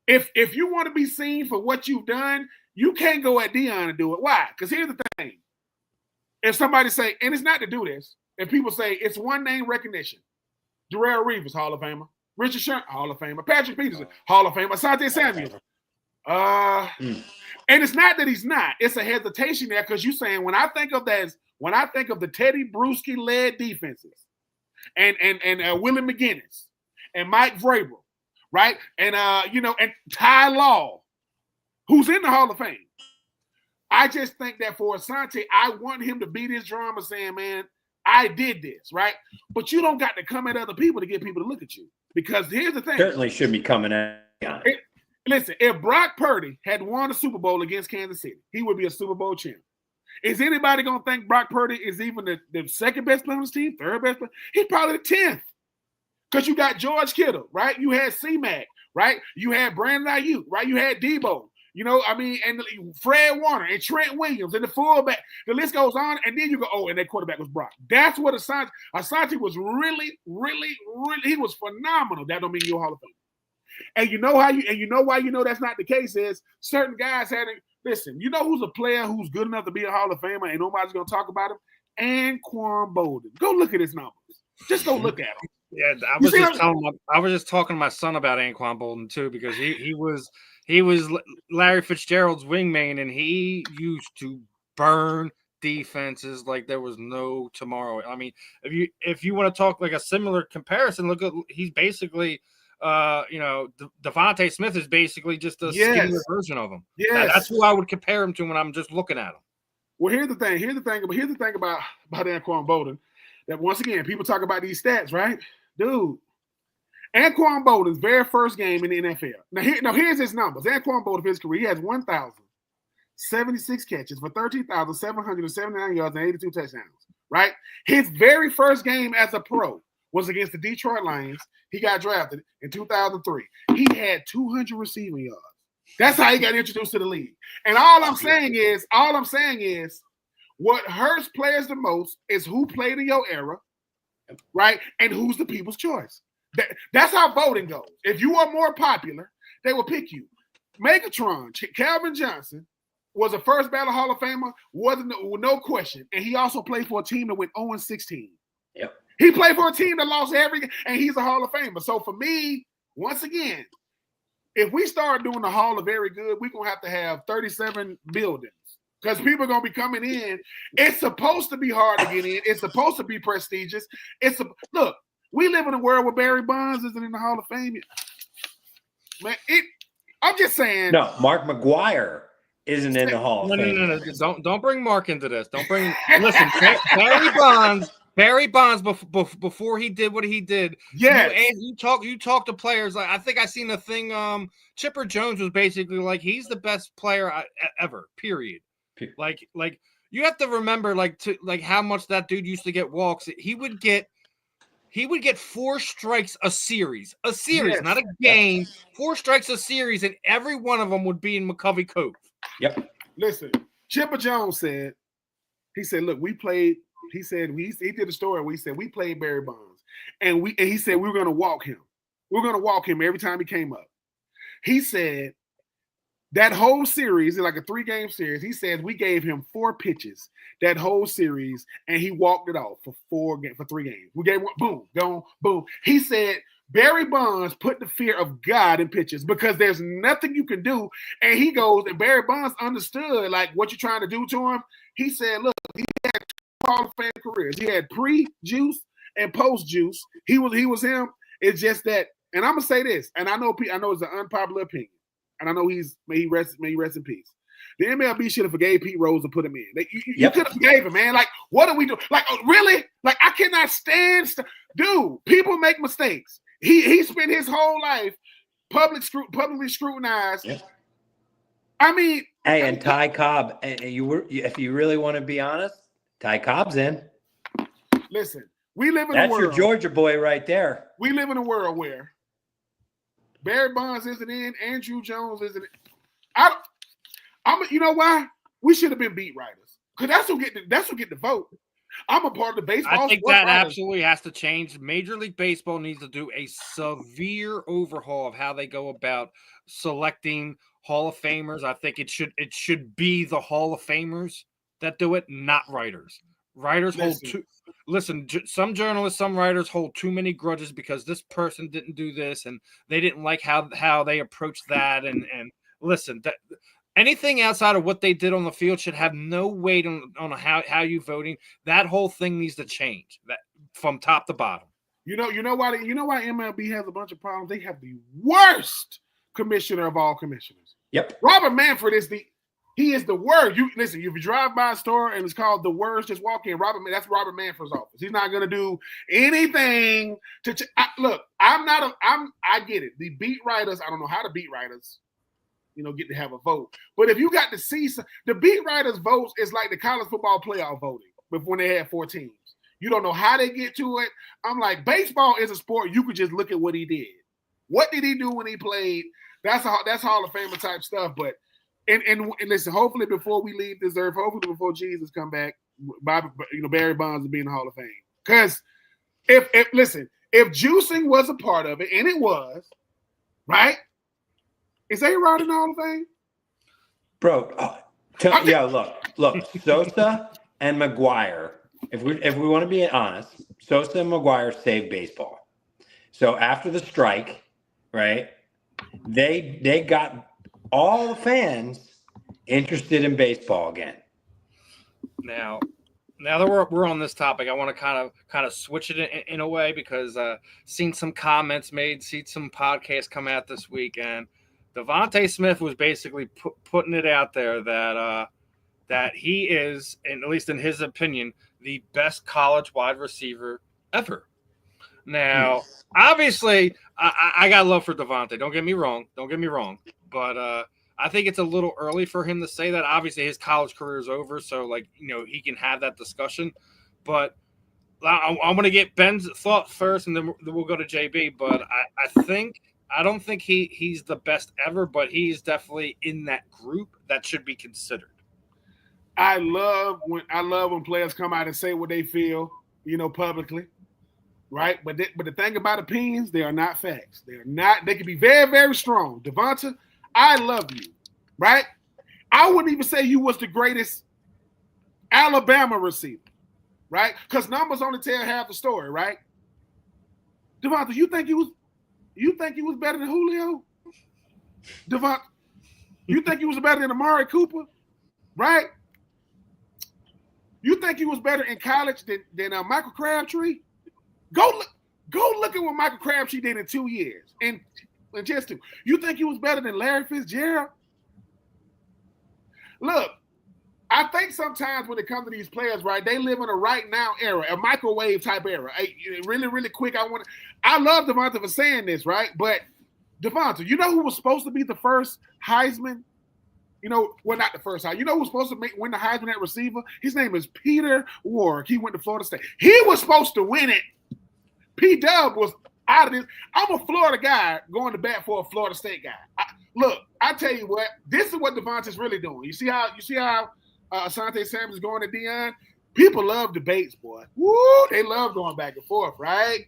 [SPEAKER 2] If you want to be seen for what you've done, you can't go at Dion and do it. Why? Because here's the thing. If somebody say, and it's not to do this, if people say it's one name recognition, Darrelle Reeves, Hall of Famer. Richard Sherman, Hall of Famer. Patrick Peterson, Hall of Famer. Asante Samuel. And it's not that he's not. It's a hesitation there because you're saying when I think of the Teddy Bruschi led defenses and Willie McGinnis and Mike Vrabel, right? And and Ty Law, who's in the Hall of Fame. I just think that for Asante, I want him to beat his drama saying, man, I did this, right? But you don't got to come at other people to get people to look at you. Because here's the thing.
[SPEAKER 3] Certainly should be coming at
[SPEAKER 2] listen, if Brock Purdy had won a Super Bowl against Kansas City, he would be a Super Bowl champ. Is anybody going to think Brock Purdy is even the second best player on his team, third best player? He's probably the 10th. Because you got George Kittle, right? You had C-Mac, right? You had Brandon Ayuk, right? You had Debo, and Fred Warner and Trent Williams and the fullback. The list goes on, and then you go, and that quarterback was Brock. That's what Asante was really, really, really, he was phenomenal. That don't mean you're a Hall of Famer. And you know why that's not the case is certain guys listen, you know who's a player who's good enough to be a Hall of Famer and nobody's going to talk about him? Anquan Bolden. Go look at his numbers. Just go look at him.
[SPEAKER 1] Yeah, I was just talking to my son about Anquan Bolden too, because he was Larry Fitzgerald's wingman, and he used to burn defenses like there was no tomorrow. I mean, if you want to talk like a similar comparison, look at he's basically Devontae Smith is basically just a skinnier version of him. Yeah, that's who I would compare him to when I'm just looking at him.
[SPEAKER 2] Well, here's the thing about Anquan Bolden. That once again, people talk about these stats, right? Dude, Anquan Bolden's very first game in the NFL. Now here's his numbers. Anquan Bolden, for his career, he has 1,076 catches for 13,779 yards and 82 touchdowns, right? His very first game as a pro was against the Detroit Lions. He got drafted in 2003. He had 200 receiving yards. That's how he got introduced to the league. And all I'm saying is, what hurts players the most is who played in your era, right? And who's the people's choice. That's how voting goes. If you are more popular, they will pick you. Megatron, Calvin Johnson, was a first ballot Hall of Famer, wasn't no question. And he also played for a team that went 0-16.
[SPEAKER 3] Yep.
[SPEAKER 2] He played for a team that lost every game, and he's a Hall of Famer. So for me, once again, if we start doing the Hall of Very Good, we're going to have 37 buildings. Because people are going to be coming in. It's supposed to be hard to get in. It's supposed to be prestigious. Look, we live in a world where Barry Bonds isn't in the Hall of Fame. Man, I'm just saying.
[SPEAKER 3] No, Mark McGwire isn't in the Hall of Fame.
[SPEAKER 1] No. Don't bring Mark into this. Listen, Barry Bonds before he did what he did.
[SPEAKER 2] Yeah.
[SPEAKER 1] You talk to players. Like I think I seen the thing. Chipper Jones was basically like he's the best player ever. Period. Like you have to remember how much that dude used to get walks. He would get 4 strikes a series, yes. Not a game. 4 strikes a series, and every one of them would be in McCovey Cove.
[SPEAKER 3] Yep.
[SPEAKER 2] Listen, Chipper Jones said, look, we played. He said he did a story where he said we played Barry Bonds, and he said we were going to walk him. We're going to walk him every time he came up. He said that whole series is like a 3-game series. He says we gave him 4 pitches that whole series, and he walked it off for 3 games. We gave one, boom, gone, boom. He said Barry Bonds put the fear of God in pitches because there's nothing you can do. And he goes, and Barry Bonds understood like what you're trying to do to him. He said, look, he had 2 Hall of Fame careers. He had pre-juice and post-juice. He was him. It's just that, and I'm gonna say this, and I know it's an unpopular opinion. And I know may he rest in peace. The MLB should have forgave Pete Rose and put him in. You could have forgave him, man. Like, what are we doing? Like, really? Like, I cannot stand dude, people make mistakes. He spent his whole life publicly scrutinized. Yep. I mean,
[SPEAKER 3] hey, and Ty Cobb, and if you really want to be honest, Ty Cobb's in.
[SPEAKER 2] Listen, we live in
[SPEAKER 3] That's
[SPEAKER 2] a world.
[SPEAKER 3] That's your Georgia boy right there.
[SPEAKER 2] We live in a world where Barry Bonds isn't in. Andrew Jones isn't in. You know why? We should have been beat writers because that's who get the vote. I'm a part of the baseball.
[SPEAKER 1] I think that absolutely has to change. Major League Baseball needs to do a severe overhaul of how they go about selecting Hall of Famers. I think it should be the Hall of Famers that do it, not writers. Writers hold too. Listen, some journalists, some writers hold too many grudges because this person didn't do this and they didn't like how they approached that. And listen, that anything outside of what they did on the field should have no weight on how you voting. That whole thing needs to change that from top to bottom.
[SPEAKER 2] You know why MLB has a bunch of problems? They have the worst commissioner of all commissioners.
[SPEAKER 3] Yep.
[SPEAKER 2] Robert Manfred is the worst. If you drive by a store and it's called the worst, just walk in. That's Robert Manfred's office. He's not going to do anything to look. I get it. The beat writers, I don't know how the beat writers get to have a vote. But if you got to see the beat writers' votes is like the college football playoff voting when they had 4 teams. You don't know how they get to it. I'm like, baseball is a sport. You could just look at what he did. What did he do when he played? That's Hall of Famer type stuff. But and listen, hopefully before we leave this earth, hopefully before Jesus come back, Barry Bonds will be in the Hall of Fame. Because if juicing was a part of it, and it was, right? Is A-Rod in the Hall of Fame?
[SPEAKER 3] Bro, look, Sosa and McGuire. If we want to be honest, Sosa and McGuire saved baseball. So after the strike, right, they got all the fans interested in baseball again.
[SPEAKER 1] Now that we're on this topic, I want to kind of switch it in a way because seen some comments made, seen some podcasts come out this week, and Devontae Smith was basically putting it out there that he is, and at least in his opinion, the best college wide receiver ever. Now, obviously, I got love for Devontae. Don't get me wrong, but I think it's a little early for him to say that. Obviously, his college career is over, so he can have that discussion. But I'm going to get Ben's thought first, and then we'll go to JB. But I don't think he's the best ever, but he's definitely in that group that should be considered.
[SPEAKER 2] I love when players come out and say what they feel, publicly, right? But the thing about opinions, they are not facts. They are not. They can be very, very strong. Devonta, I love you, right? I wouldn't even say you was the greatest Alabama receiver, right? Because numbers only tell half the story, right? Devonta, you think he was better than Julio? Devonta, you think he was better than Amari Cooper, right? You think he was better in college than Michael Crabtree? Go look at what Michael Crabtree did in 2 years. And just 2. You think he was better than Larry Fitzgerald? Look, I think sometimes when it comes to these players, right, they live in a right now era, a microwave type era. Really, really quick. I love Devonta for saying this, right? But Devonta, you know who was supposed to be the first Heisman? Not the first Heisman. You know who was supposed to win the Heisman at receiver? His name is Peter Warrick. He went to Florida State. He was supposed to win it. P-Dub was out of this. I'm a Florida guy going to bat for a Florida State guy. Look, I tell you what, this is what Devonta's really doing. You see how Asante Samuel is going to Deion? People love debates, boy. Woo, they love going back and forth, right?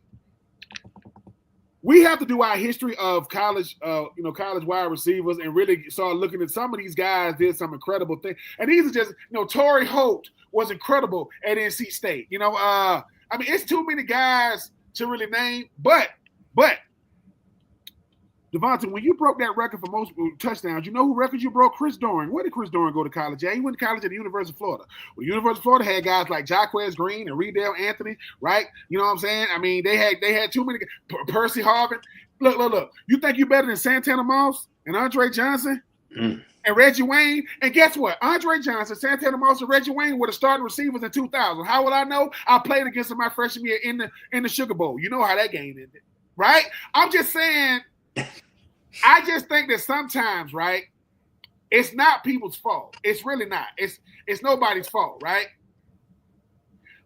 [SPEAKER 2] We have to do our history of college wide receivers and really start looking at some of these guys did some incredible things. And these are just, Torrey Holt was incredible at NC State. It's too many guys to really name, but Devonta, when you broke that record for most touchdowns, you know who record you broke? Chris Doering. Where did Chris Doering go to college at? He went to college at the University of Florida. Well, the University of Florida had guys like Jaquez Green and Riedel Anthony, right? You know what I'm saying? They had too many. Percy Harvin. Look. You think you better than Santana Moss and Andre Johnson and Reggie Wayne? And guess what? Andre Johnson, Santana Moss, and Reggie Wayne were the starting receivers in 2000. How would I know? I played against them my freshman year in the Sugar Bowl. You know how that game ended, right? I'm just saying. I just think that sometimes, right, it's not people's fault. It's really not. It's nobody's fault, right?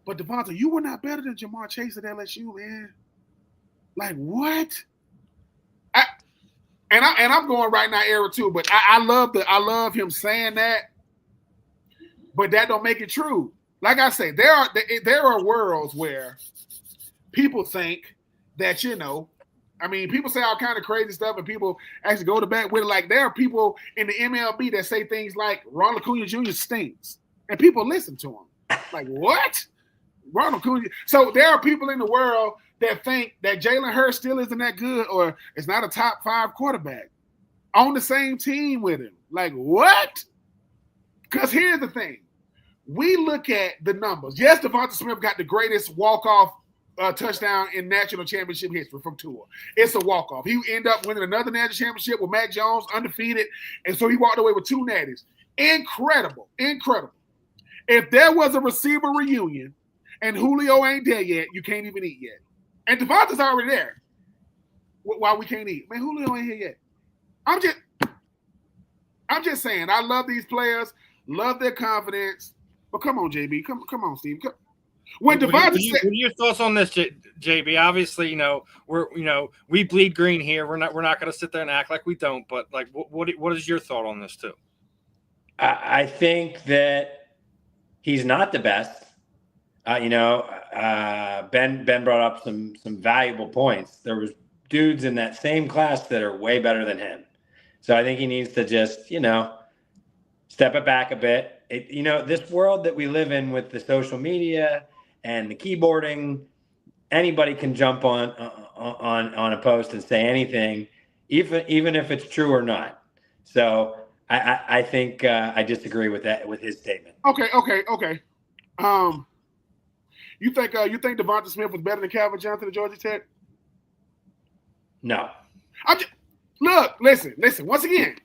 [SPEAKER 2] But Devonta, you were not better than Jamar Chase at LSU, man. Like what? I'm going right now era too, but I love him saying that, but that don't make it true. Like I say, there are worlds where people think that people say all kind of crazy stuff, and people actually go to bat with it. Like there are people in the MLB that say things like Ronald Acuna Jr. stinks, and people listen to him. Like what? Ronald Acuna. So there are people in the world that think that Jalen Hurts still isn't that good, or is not a top 5 quarterback on the same team with him. Like what? Because here's the thing: we look at the numbers. Yes, Devonta Smith got the greatest walk-off touchdown in national championship history from Tua. It's a walk-off. He ended up winning another national championship with Mac Jones, undefeated, and so he walked away with 2 natties. Incredible. If there was a receiver reunion and Julio ain't there yet, you can't even eat yet. And Devonta's already there. Why we can't eat? Man, Julio ain't here yet. I'm just saying, I love these players, love their confidence. But come on, JB. Come on, Steve. When Devonta said,
[SPEAKER 1] what are your thoughts on this, JB? Obviously, we bleed green here. We're not going to sit there and act like we don't. But like, what is your thought on this too?
[SPEAKER 3] I think that he's not the best. Ben brought up some valuable points. There was dudes in that same class that are way better than him. So I think he needs to just, step it back a bit. This world that we live in with the social media and the keyboarding, anybody can jump on a post and say anything, even if it's true or not. So I think I disagree with his statement.
[SPEAKER 2] Okay. You think Devonta Smith was better than Calvin Johnson at Georgia Tech?
[SPEAKER 3] No.
[SPEAKER 2] Look, listen. Once again,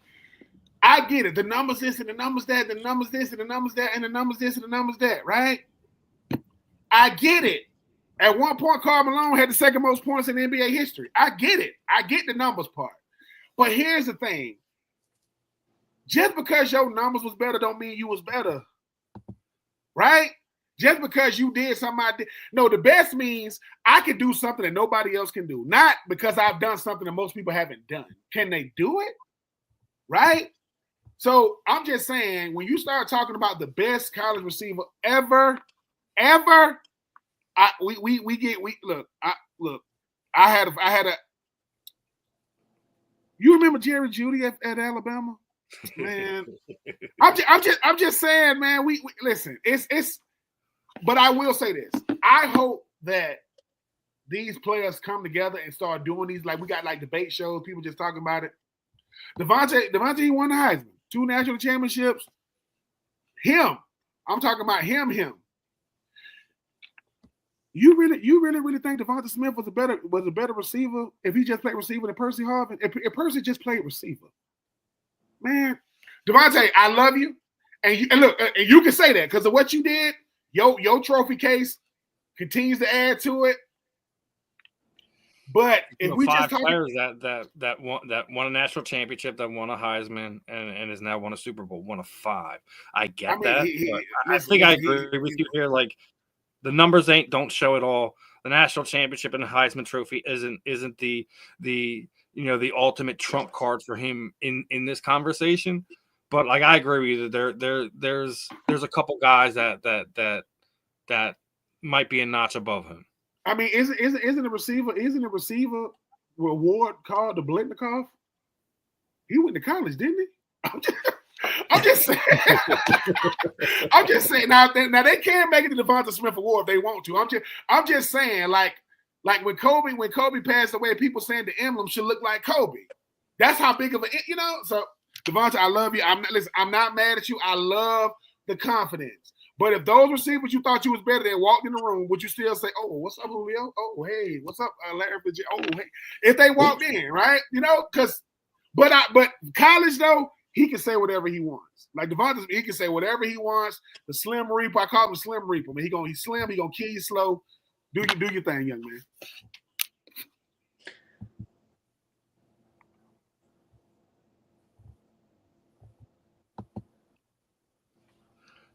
[SPEAKER 2] I get it. The numbers this and the numbers that, the numbers this and the numbers that, and the numbers this and the numbers that, right? I get it. At one point, Karl Malone had the second most points in NBA history. I get it. I get the numbers part. But here's the thing. Just because your numbers was better don't mean you was better. Right? Just because you did something I did. No, the best means I can do something that nobody else can do. Not because I've done something that most people haven't done. Can they do it? Right? So I'm just saying, when you start talking about the best college receiver ever, I had a you remember Jerry Jeudy at Alabama? Man, I'm just saying, man, we listen, it's but I will say this. I hope that these players come together and start doing these, like we got like debate shows, people just talking about it. Devonta, he won the Heisman, 2 national championships. I'm talking about him. You really think Devonta Smith was a better receiver if he just played receiver than Percy Harvin? If Percy just played receiver, man, Devonta, I love you, and look, and you can say that because of what you did. Your trophy case continues to add to it. But if we
[SPEAKER 1] five
[SPEAKER 2] just
[SPEAKER 1] players that won a national championship, that won a Heisman, and has now won a Super Bowl, one of 5. I get that. I think I agree with you here. Like, the numbers don't show it all. The national championship and the Heisman Trophy isn't the ultimate trump card for him in this conversation. But like, I agree with you. There's a couple guys that might be a notch above him.
[SPEAKER 2] I mean, isn't a receiver reward called the Blitnikoff? He went to college, didn't he? I'm just saying. I'm just saying. Now they can make it the Devonta Smith Award if they want to. I'm just saying, like when Kobe passed away, people saying the emblem should look like Kobe. That's how big of a So Devonta, I love you. I'm not mad at you. I love the confidence. But if those receivers you thought you was better than walked in the room, would you still say, "Oh, what's up, Julio? Oh, hey, what's up, Larry?" Oh, hey. If they walked in, right? But college though, he can say whatever he wants. Like Devonta, he can say whatever he wants. The Slim Reaper, I call him the Slim Reaper. But he's slim. He gonna kill you slow. Do your thing, young man.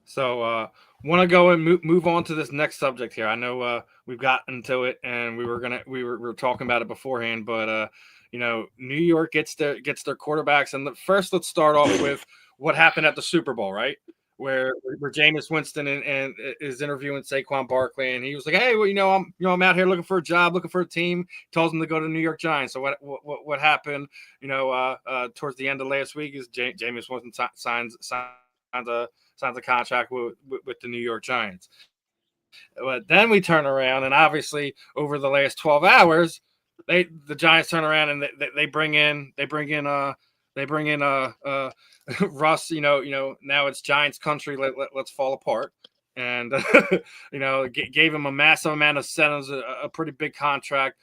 [SPEAKER 1] So want to go and move on to this next subject here. I know we've gotten to it and we were talking about it beforehand, but New York gets their quarterbacks. And first, let's start off with what happened at the Super Bowl, right? Where Jameis Winston and is interviewing Saquon Barkley, and he was like, "Hey, well, I'm out here looking for a job, looking for a team." Tells him to go to New York Giants. So what happened? Towards the end of last week is Jameis Winston signs a contract with the New York Giants. But then we turn around, and obviously over the last 12 hours, the Giants turn around and they bring in Russ. Now it's Giants country. Let's fall apart, and gave him a massive amount of incentives, a pretty big contract.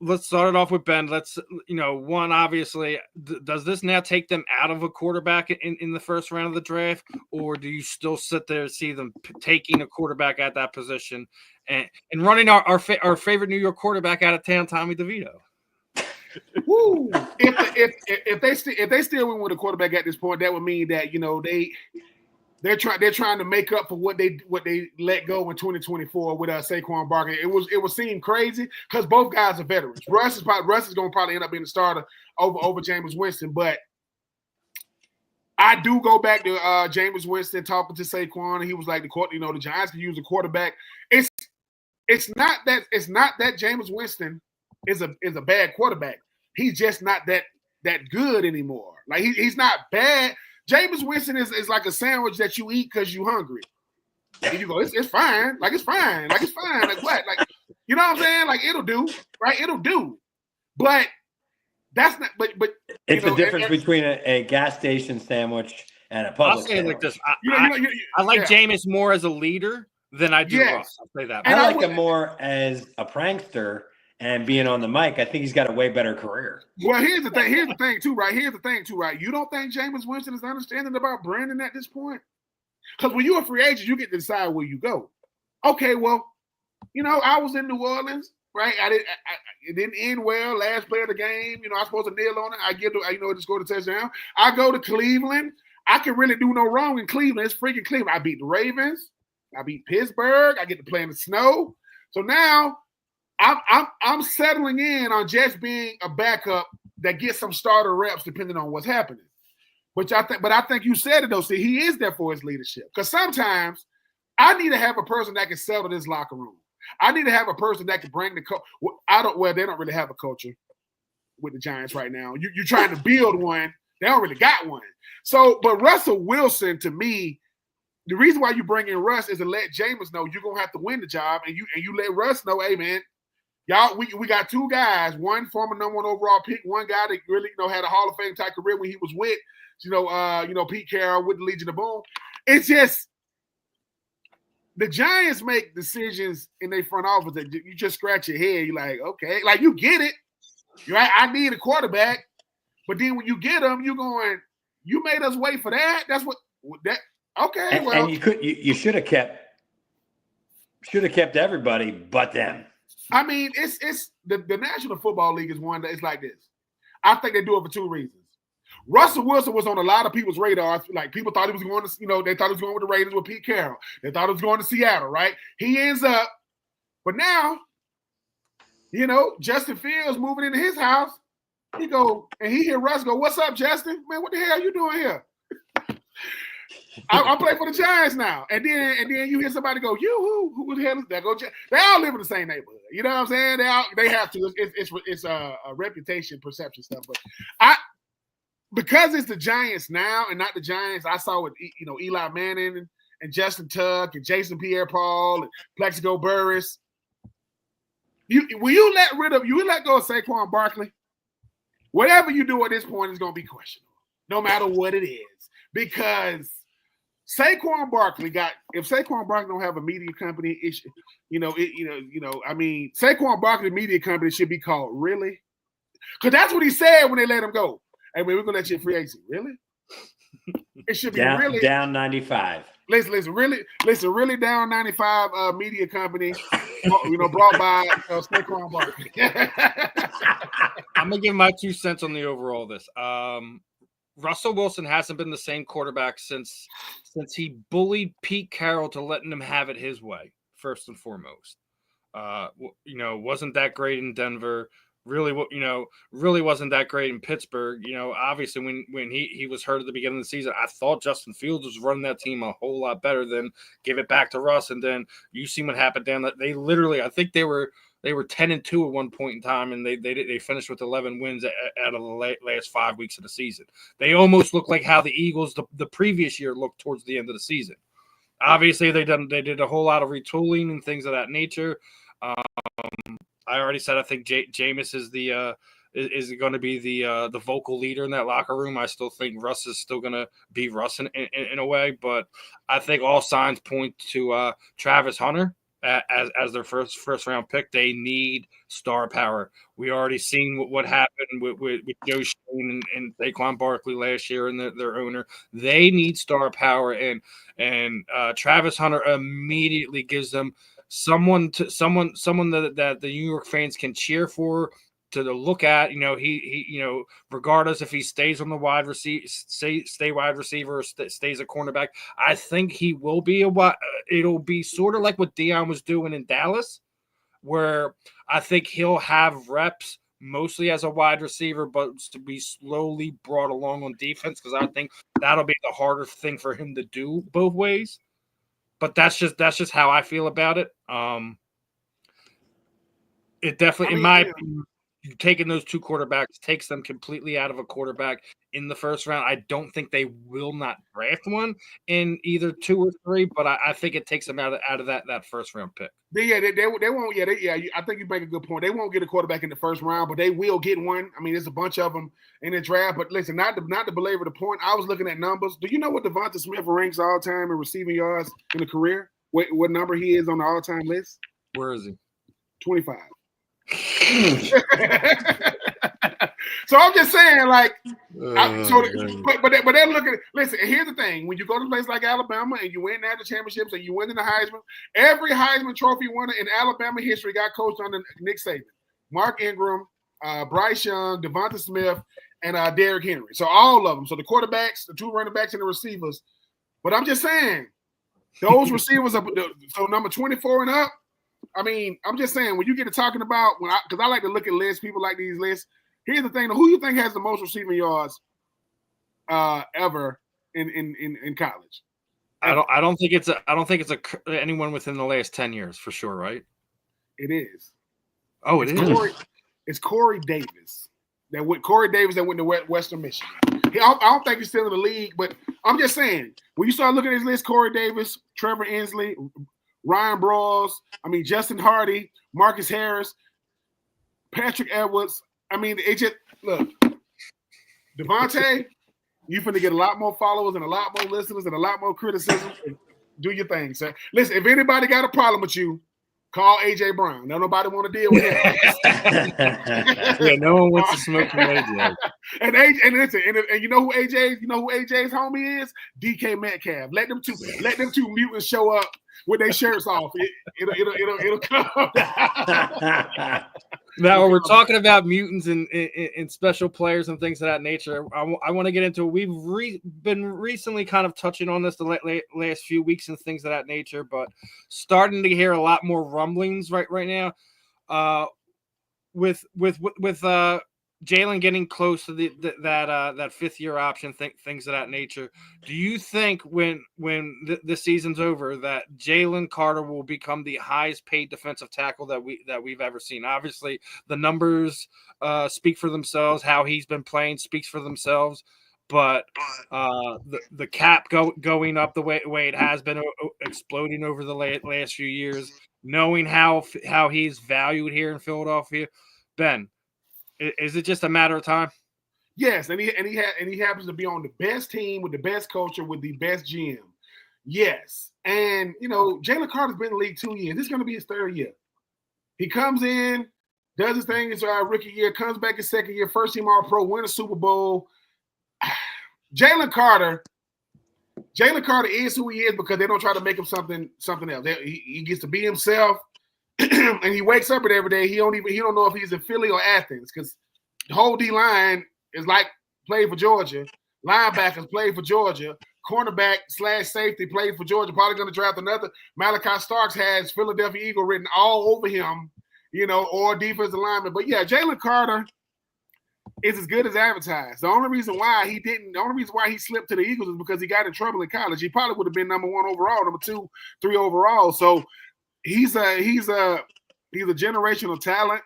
[SPEAKER 1] Let's start it off with Ben. Obviously, does this now take them out of a quarterback in the first round of the draft, or do you still sit there and see them taking a quarterback at that position and running our favorite New York quarterback out of town, Tommy DeVito?
[SPEAKER 2] Woo! If they still win with a quarterback at this point, that would mean that they're trying to make up for what they let go in 2024 with Saquon Barkley. It would seem crazy because both guys are veterans. Russ is going to probably end up being the starter over Jameis Winston, but I do go back to Jameis Winston talking to Saquon, and he was like, the Giants can use a quarterback. It's not that Jameis Winston is a bad quarterback. He's just not that good anymore. Like he's not bad. Jameis Winston is like a sandwich that you eat because you're hungry. And you go, it's fine. Like it's fine. Like it's fine. Like what? Like you know what I'm saying? Like it'll do, right? It'll do. But that's not. But
[SPEAKER 3] it's the difference between a gas station sandwich and a public.
[SPEAKER 1] I'll say it like this.
[SPEAKER 2] I
[SPEAKER 1] like Jameis more as a leader than I do Russ. I'll say that.
[SPEAKER 3] I like him more as a prankster and being on the mic. I think he's got a way better career.
[SPEAKER 2] Well, here's the thing too, right? You don't think Jameis Winston is understanding about branding at this point? Because when you're a free agent, you get to decide where you go. Okay, well, I was in New Orleans. Right, it didn't end well. Last play of the game, I was supposed to kneel on it. I get to, just scored a touchdown. I go to Cleveland. I can really do no wrong in Cleveland. It's freaking Cleveland. I beat the Ravens. I beat Pittsburgh. I get to play in the snow. So now I'm settling in on just being a backup that gets some starter reps depending on what's happening. But I think you said it though. See, he is there for his leadership. Because sometimes I need to have a person that can settle this locker room. I need to have a person that can bring the coach. They don't really have a culture with the Giants right now. You're trying to build one. They don't really got one. So, but Russell Wilson, to me, the reason why you bring in Russ is to let Jameis know you're gonna have to win the job, and you let Russ know, hey man, y'all, we got two guys, one former number 1 overall pick, one guy that really had a Hall of Fame type career when he was with Pete Carroll with the Legion of Boom. It's just the Giants make decisions in their front office that you just scratch your head. You're like, okay, like you get it. You're right. I need a quarterback, but then when you get them, you're going, you made us wait for that. That's what that. Okay,
[SPEAKER 3] and you should have kept everybody but them.
[SPEAKER 2] I mean, it's the National Football League is one that it's like this. I think they do it for two reasons. Russell Wilson was on a lot of people's radar. Like people thought he was going to, they thought he was going with the Raiders with Pete Carroll. They thought he was going to Seattle, right? He ends up, but now, Justin Fields moving into his house. He hear Russ go, "What's up, Justin? Man, what the hell are you doing here?" I play for the Giants now, and then you hear somebody go, "You who the hell is that?" They all live in the same neighborhood. You know what I'm saying? They have to. It's a reputation perception stuff, but because it's the Giants now and not the Giants, I saw with Eli Manning and Justin Tuck and Jason Pierre-Paul and Plexico Burress. Will you let go of Saquon Barkley? Whatever you do at this point is going to be questionable, no matter what it is, because Saquon Barkley if Saquon Barkley don't have a media company, Saquon Barkley media company should be called Really, because that's what he said when they let him go. Hey, man, we're gonna let you free agency. Really? It should be really
[SPEAKER 3] down 95.
[SPEAKER 2] Listen, really down 95 media company. Brought by Saquon Barkley.
[SPEAKER 1] I'm gonna give my 2 cents on the overall of this. Russell Wilson hasn't been the same quarterback since he bullied Pete Carroll to letting him have it his way. First and foremost, wasn't that great in Denver. Really wasn't that great in Pittsburgh. Obviously when he was hurt at the beginning of the season, I thought Justin Fields was running that team a whole lot better than give it back to Russ. And then you see what happened down that they literally, I think they were 10-2 at one point in time, and they finished with 11 wins out of the last 5 weeks of the season. They almost look like how the Eagles the previous year looked towards the end of the season. Obviously they did a whole lot of retooling and things of that nature. I already said I think Jameis is going to be the vocal leader in that locker room. I still think Russ is still going to be Russ in a way, but I think all signs point to Travis Hunter as their first round pick. They need star power. We already seen what happened with Joe Schoen and Saquon Barkley last year and their owner. They need star power, and Travis Hunter immediately gives them someone that the New York fans can cheer for look at. He regardless if he stays on the wide receiver, stay wide receiver, or stays a cornerback, I think he will be it'll be sort of like what Deion was doing in Dallas, where I think he'll have reps mostly as a wide receiver, but to be slowly brought along on defense, because I think that'll be the harder thing for him to do both ways. But that's just how I feel about it. It definitely, in my opinion, taking those two quarterbacks takes them completely out of a quarterback in the first round. I don't think they will not draft one in either 2 or 3, but I think it takes them out of that first round pick.
[SPEAKER 2] They won't. I think you make a good point. They won't get a quarterback in the first round, but they will get one. I mean, there's a bunch of them in the draft. But listen, not to belabor the point. I was looking at numbers. Do you know what Devonta Smith ranks all time in receiving yards in a career? What number he is on the all time list?
[SPEAKER 1] Where is he?
[SPEAKER 2] 25. So I'm just saying, like, but they're looking. Listen, here's the thing: when you go to a place like Alabama and you win national championships and you win in the Heisman, every Heisman Trophy winner in Alabama history got coached under Nick Saban, Mark Ingram, Bryce Young, Devonta Smith, and Derrick Henry. So all of them. So the quarterbacks, the 2 running backs, and the receivers. But I'm just saying, those receivers are so number 24 and up. I mean, I'm just saying, when you get to talking about, because I like to look at lists, people like these lists. Here's the thing: who do you think has the most receiving yards ever in college?
[SPEAKER 1] I don't think it's anyone within the last 10 years for sure, right?
[SPEAKER 2] It is.
[SPEAKER 1] Oh,
[SPEAKER 2] It's Corey Davis. Corey Davis that went to Western Michigan. I don't think he's still in the league, but I'm just saying, when you start looking at this list, Corey Davis, Trevor Inslee, Ryan Broyles, Justin Hardy, Marcus Harris, Patrick Edwards. I mean, it just look, Devontae, you finna get a lot more followers and a lot more listeners and a lot more criticism. Do your thing, sir. Listen, if anybody got a problem with you, call AJ Brown. Now nobody want to deal with him.
[SPEAKER 1] Yeah, no one wants to smoke from AJ.
[SPEAKER 2] And listen, and you know who AJ's homie is? DK Metcalf. Let them two mutants show up with their shirts off. It'll come.
[SPEAKER 1] Now, when we're talking about mutants and special players and things of that nature, I want to get into it. We've been recently kind of touching on this the last few weeks and things of that nature, but starting to hear a lot more rumblings right now. With Jalen getting close to that 5th-year option, things of that nature. Do you think when the season's over that Jalen Carter will become the highest paid defensive tackle that we've ever seen? Obviously, the numbers speak for themselves. How he's been playing speaks for themselves. But the cap going up the way it has been, exploding over the last few years, knowing how he's valued here in Philadelphia, Ben. Is it just a matter of time?
[SPEAKER 2] Yes, and he happens to be on the best team with the best culture with the best GM. Yes, and Jalen Carter's been in the league 2 years. This is going to be his 3rd year. He comes in, does his thing his rookie year, comes back his 2nd year, first team All-Pro, win a Super Bowl. Jalen Carter is who he is because they don't try to make him something else. He gets to be himself. And he wakes up every day. He don't know if he's in Philly or Athens because the whole D line is like played for Georgia. Linebackers played for Georgia. Cornerback / safety played for Georgia. Probably going to draft another. Malachi Starks has Philadelphia Eagle written all over him, or defensive lineman. But yeah, Jalen Carter is as good as advertised. The only reason why he slipped to the Eagles is because he got in trouble in college. He probably would have been number 1 overall, number 2, 3 overall. So he's a generational talent,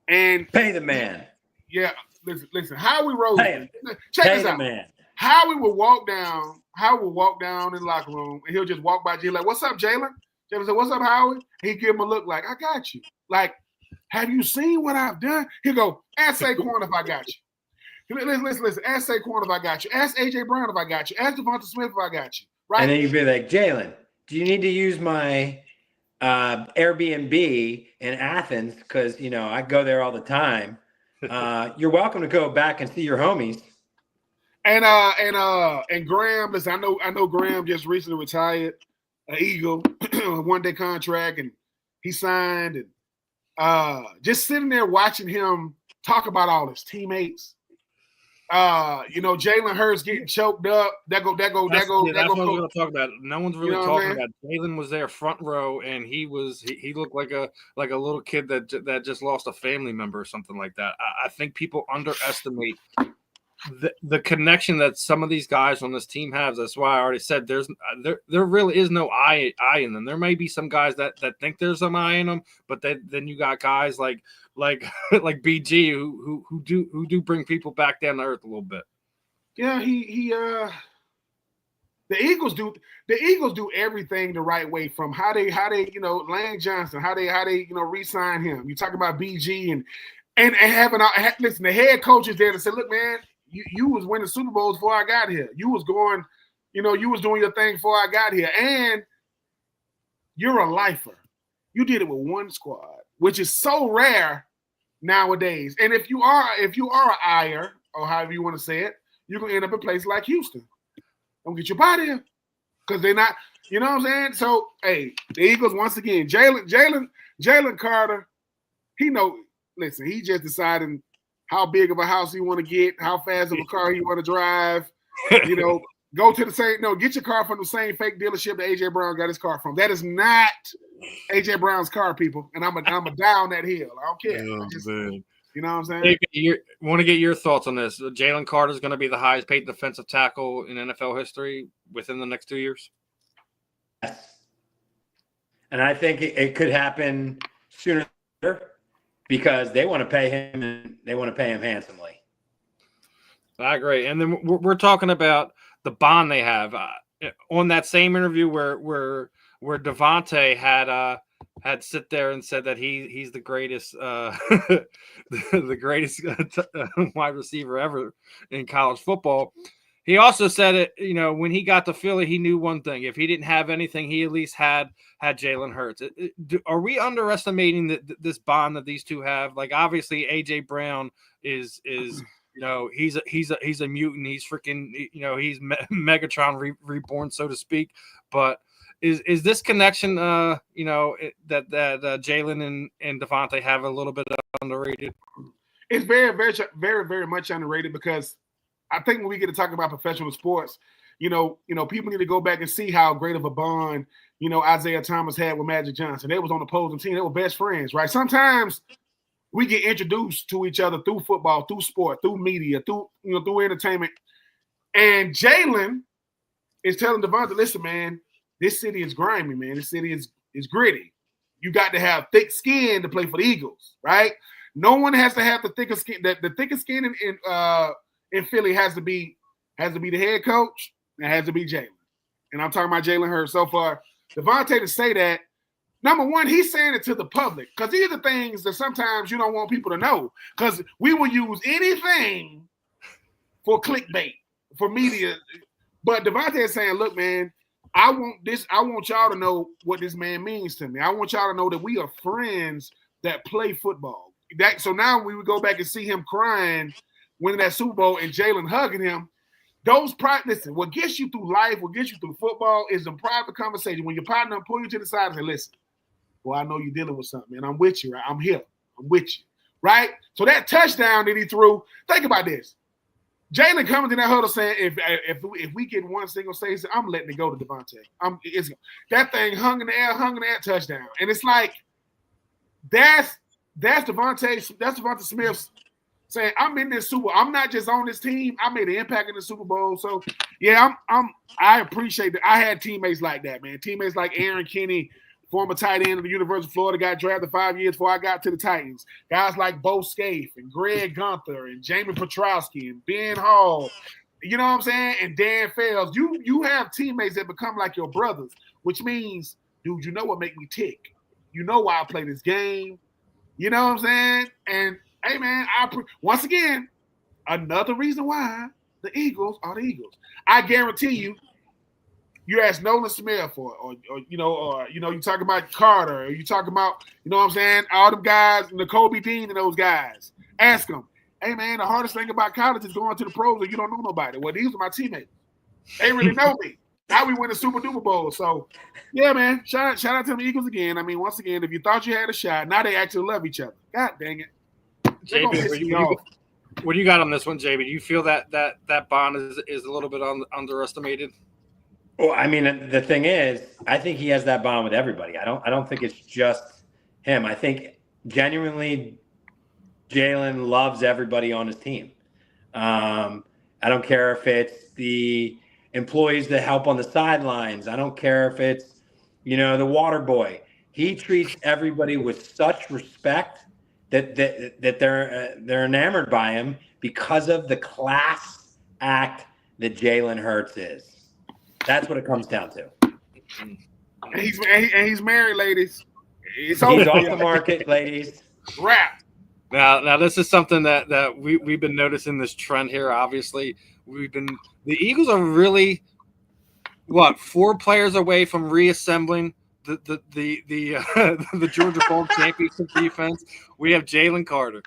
[SPEAKER 2] and
[SPEAKER 3] pay the man.
[SPEAKER 2] Yeah, listen. Howie Roseman, check
[SPEAKER 3] pay
[SPEAKER 2] this
[SPEAKER 3] the
[SPEAKER 2] out.
[SPEAKER 3] Man.
[SPEAKER 2] Howie will walk down in the locker room, and he'll just walk by Jalen like, "What's up, Jalen?" Jalen said, "What's up, Howie?" He give him a look like, "I got you." Like, have you seen what I've done? He'll go, "Ask Saquon if I got you." Listen. Ask Saquon if I got you. Ask AJ Brown if I got you. Ask Devonta Smith if I got you. Right?
[SPEAKER 3] And then you'd be like, Jalen, do you need to use my Airbnb in Athens? Because, I go there all the time. You're welcome to go back and see your homies.
[SPEAKER 2] And Graham, listen, I know Graham just recently retired, an Eagle, 1-day contract, and he signed. just sitting there watching him talk about all his teammates. Jalen Hurts getting choked up. That's what I was going
[SPEAKER 1] to talk about. No one's really talking about. Jalen was there front row, and he looked like a little kid that just lost a family member or something like that. I think people underestimate the connection that some of these guys on this team have. That's why I already said there really is no I in them. There may be some guys that think there's some I in them, but then you got guys like BG who do bring people back down to earth a little bit.
[SPEAKER 2] Yeah, the Eagles do everything the right way, from how they Lane Johnson, how they re-sign him. You talk about BG and having listen, the head coaches there to say, look, man, you was winning Super Bowls before I got here. You was going, you was doing your thing before I got here, and you're a lifer. You did it with one squad, which is so rare nowadays. And if you are an ire, or however you want to say it, you're gonna end up in a place like Houston. Don't get your body here, because they're not. You know what I'm saying? So, hey, the Eagles once again, Jalen Carter. Listen, he just deciding how big of a house he want to get, how fast of a car he want to drive. Go to the same. No, get your car from the same fake dealership that AJ Brown got his car from. That is not AJ Brown's car, people. And I'm a down that hill. I don't care. You know what I'm saying?
[SPEAKER 1] Want to get your thoughts on this? Jalen Carter is going to be the highest paid defensive tackle in NFL history within the next 2 years.
[SPEAKER 3] Yes. And I think it could happen sooner because they want to pay him, and they want to pay him handsomely.
[SPEAKER 1] I agree. And then we're talking about the bond they have. On that same interview where Devontae had sit there and said that he's the greatest the greatest wide receiver ever in college football. He also said it, when he got to Philly, he knew one thing: if he didn't have anything, he at least had Jalen Hurts. Are we underestimating this bond that these two have? Like, obviously, AJ Brown is he's a mutant. He's freaking he's Megatron reborn, so to speak. But is this connection that Jalen and Devontae have a little bit underrated?
[SPEAKER 2] It's very, very, very, very much underrated, because I think when we get to talk about professional sports, people need to go back and see how great of a bond, Isaiah Thomas had with Magic Johnson. They was on the opposing team. They were best friends, right? Sometimes we get introduced to each other through football, through sport, through media, through entertainment. And Jalen is telling Devontae, listen, man, this city is grimy, man. This city is gritty. You got to have thick skin to play for the Eagles, right? No one has to have the thickest skin. The thickest skin in Philly has to be the head coach, and it has to be Jalen. And I'm talking about Jalen Hurts so far. Devontae to say that, number one, he's saying it to the public, because these are things that sometimes you don't want people to know, because we will use anything for clickbait, for media. But Devontae is saying, look, man, I want y'all to know what this man means to me. I want y'all to know that we are friends that play football. So we would go back and see him crying, winning that Super Bowl, and Jalen hugging him. Listen, what gets you through life, what gets you through football is a private conversation. When your partner pull you to the side and say, listen, well, I know you're dealing with something, and I'm with you, right? I'm here. I'm with you, right? So that touchdown that he threw, think about this. Jalen coming to that huddle saying, if we get one single save, I'm letting it go to Devontae. That thing hung in the air, touchdown. And it's like, that's Devontae Smith saying, I'm in this Super Bowl. I'm not just on this team. I made an impact in the Super Bowl. So yeah, I appreciate that. I had teammates like that, man. Teammates like Aaron Kinney, former tight end of the University of Florida, got drafted 5 years before I got to the Titans. Guys like Bo Scaife and Greg Gunther and Jamie Petrowski and Ben Hall, you know what I'm saying? And Dan Fels. You have teammates that become like your brothers, which means, dude, you know what make me tick. You know why I play this game. You know what I'm saying? And, hey, man, once again, another reason why the Eagles are the Eagles. I guarantee you ask Nolan Smith or you talking about Carter, or you talking about, you know what I'm saying, all them guys, Kobe Dean and those guys. Ask them, hey, man, the hardest thing about college is going to the pros and you don't know nobody. Well, these are my teammates. They really know me. Now we win the Super Duper Bowl. So, yeah, man. Shout out to the Eagles again. I mean, once again, if you thought you had a shot, now they actually love each other. God dang it.
[SPEAKER 1] JB, what do you got on this one, JB? Do you feel that bond is a little bit underestimated?
[SPEAKER 3] Well, I mean, the thing is, I think he has that bond with everybody. I don't think it's just him. I think genuinely Jalen loves everybody on his team. I don't care if it's the employees that help on the sidelines. I don't care if it's, the water boy. He treats everybody with such respect that they're enamored by him because of the class act that Jalen Hurts is. That's what it comes down to.
[SPEAKER 2] And he's married, ladies.
[SPEAKER 3] He's off the market, ladies.
[SPEAKER 2] Wrap.
[SPEAKER 1] Now this is something that we've been noticing this trend here. Obviously, the Eagles are really 4 players away from reassembling the Georgia Bowl championship defense. We have Jalen Carter,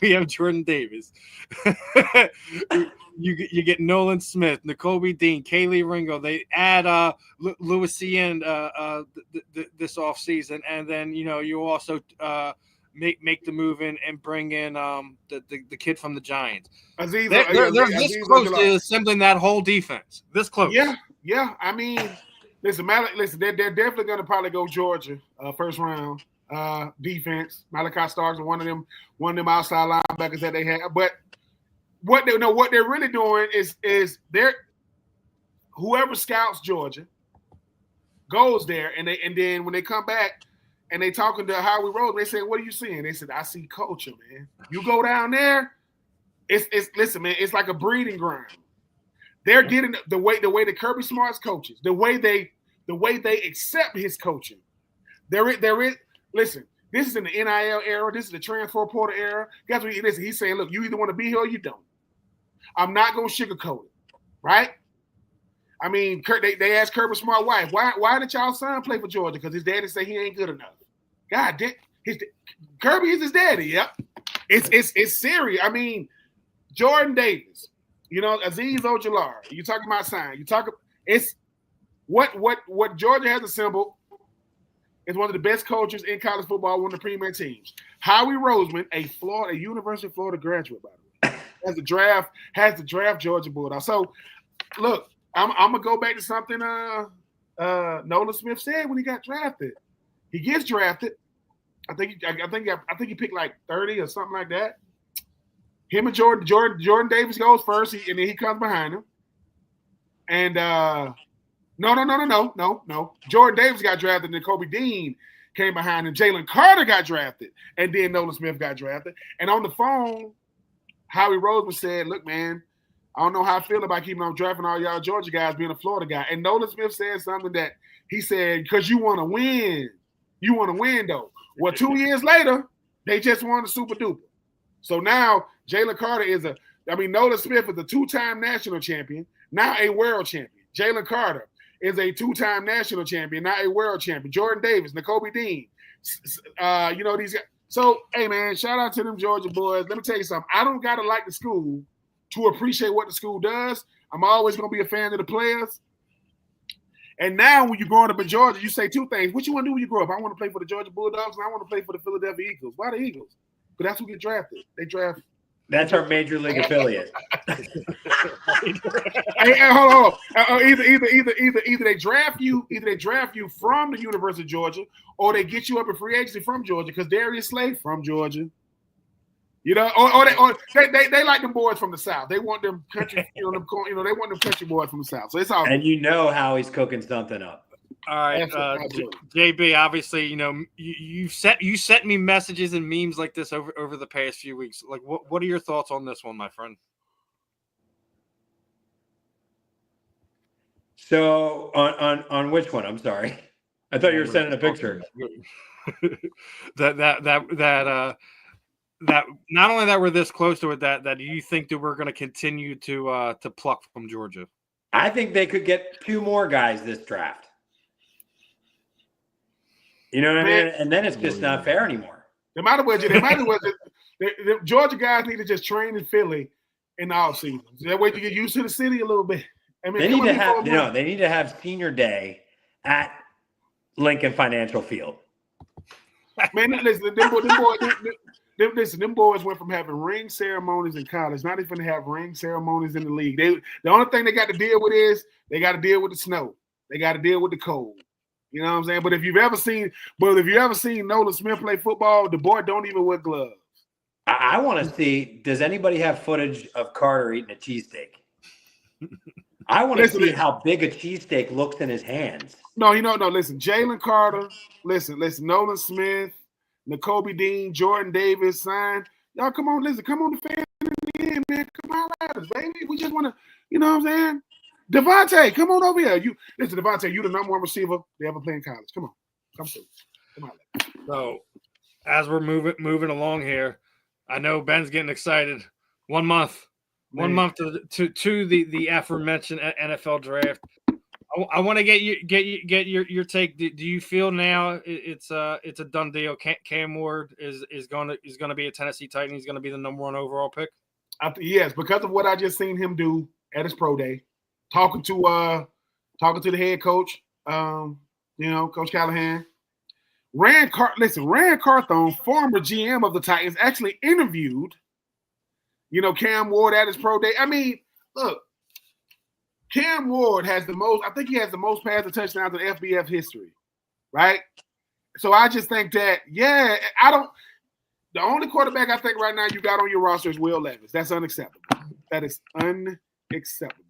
[SPEAKER 1] we have Jordan Davis. You get Nolan Smith, Nakobe Dean, Kaylee Ringo. They add Louis Cien this offseason, and then you also make the move in and bring in the kid from the Giants. They're this close to assembling that whole defense. This close.
[SPEAKER 2] Yeah. I mean, listen, they're definitely going to probably go Georgia first round defense. Malachi Starks, one of them outside linebackers that they have. But what they're really doing is they're whoever scouts Georgia goes there, and then when they come back and they talking to Howie Rose, they say, "What are you seeing?" They said, "I see culture, man. You go down there, listen, man, it's like a breeding ground. They're getting the way that Kirby Smart's coaches, the way they accept his coaching. There is listen. This is in the NIL era. This is the transfer portal era. Guess what? Listen, he's saying, look, you either want to be here or you don't. I'm not going to sugarcoat it, right? I mean, they asked Kirby Smart wife, why did y'all son play for Georgia? Because his daddy said he ain't good enough. God damn, Kirby is his daddy. Yep, it's serious. I mean, Jordan Davis, Azeez Ojulari. You talking about sign? It's what Georgia has assembled. Is one of the best coaches in college football, one of the premier teams. Howie Roseman, a University of Florida graduate, by the way, has the draft Georgia Bulldogs. So, look, I'm gonna go back to something Nolan Smith said when he got drafted. He gets drafted. I think he picked like 30 or something like that. Him and Jordan Davis goes first, and then he comes behind him. And No. Jordan Davis got drafted, and Nakobe Dean came behind him. Jalen Carter got drafted, and then Nolan Smith got drafted. And on the phone, Howie Roseman said, look, man, I don't know how I feel about keeping on drafting all y'all Georgia guys being a Florida guy. And Nolan Smith said something that he said, because you want to win. You want to win, though. Well, 2 years later, they just won the Super Duper. So now Jalen Carter Nolan Smith is a 2-time national champion, now a world champion. Jalen Carter is a 2-time national champion, not a world champion. Jordan Davis, Nakobe Dean, these guys. So, hey, man, shout out to them Georgia boys. Let me tell you something. I don't got to like the school to appreciate what the school does. I'm always going to be a fan of the players. And now when you're growing up in Georgia, you say 2 things. What you want to do when you grow up? I want to play for the Georgia Bulldogs, and I want to play for the Philadelphia Eagles. Why the Eagles? Because that's who get drafted. They draft.
[SPEAKER 3] That's our major league affiliate.
[SPEAKER 2] Hey, hold on. Either they draft you from the University of Georgia, or they get you up in free agency from Georgia because Darius Slay from Georgia. Or they like them boys from the South. They want them country, they want them country boys from the South. So it's all.
[SPEAKER 3] And how he's cooking something up.
[SPEAKER 1] All right, JB. Obviously, you sent me messages and memes like this over the past few weeks. Like, what are your thoughts on this one, my friend?
[SPEAKER 3] So on which one? I'm sorry, I thought you were sending a picture.
[SPEAKER 1] that not only that we're this close to it, that you think that we're going to continue to pluck from Georgia.
[SPEAKER 3] I think they could get 2 more guys this draft. You know what I mean? And then it's just not fair anymore.
[SPEAKER 2] They might as well. The Georgia guys need to just train in Philly in the offseason. That way you get used to the city a little bit. I mean,
[SPEAKER 3] they need to have senior day at Lincoln Financial Field.
[SPEAKER 2] Man, listen, them boys went from having ring ceremonies in college, not even to have ring ceremonies in the league. The only thing they got to deal with is they got to deal with the snow. They got to deal with the cold. You know what I'm saying? But if you've ever seen Nolan Smith play football, the boy don't even wear gloves.
[SPEAKER 3] I want to see, does anybody have footage of Carter eating a cheesesteak? I want to see how big a cheesesteak looks in his hands.
[SPEAKER 2] No, listen, Jalen Carter, listen, Nolan Smith, N'Kobe Dean, Jordan Davis, y'all come on the fan in, man. Come on at us, baby. We just want to, you know what I'm saying? Devontae, come on over here. Listen, Devontae, you the number one receiver they ever play in college. Come on. Come through. Come on.
[SPEAKER 1] So as we're moving along here, I know Ben's getting excited. 1 month. 1 month to the aforementioned NFL draft. I want to get your take. Do you feel now it's a done deal? Cam Ward is going to be a Tennessee Titan. He's going to be the number 1 overall pick.
[SPEAKER 2] Yes, because of what I just seen him do at his pro day, talking to the head coach, Coach Callahan. Rand Carthon, former GM of the Titans, actually interviewed, Cam Ward at his pro day. I mean, look, Cam Ward has the most passing touchdowns in FBF history, right? So I just think that, the only quarterback I think right now you got on your roster is Will Levis. That's unacceptable. That is unacceptable.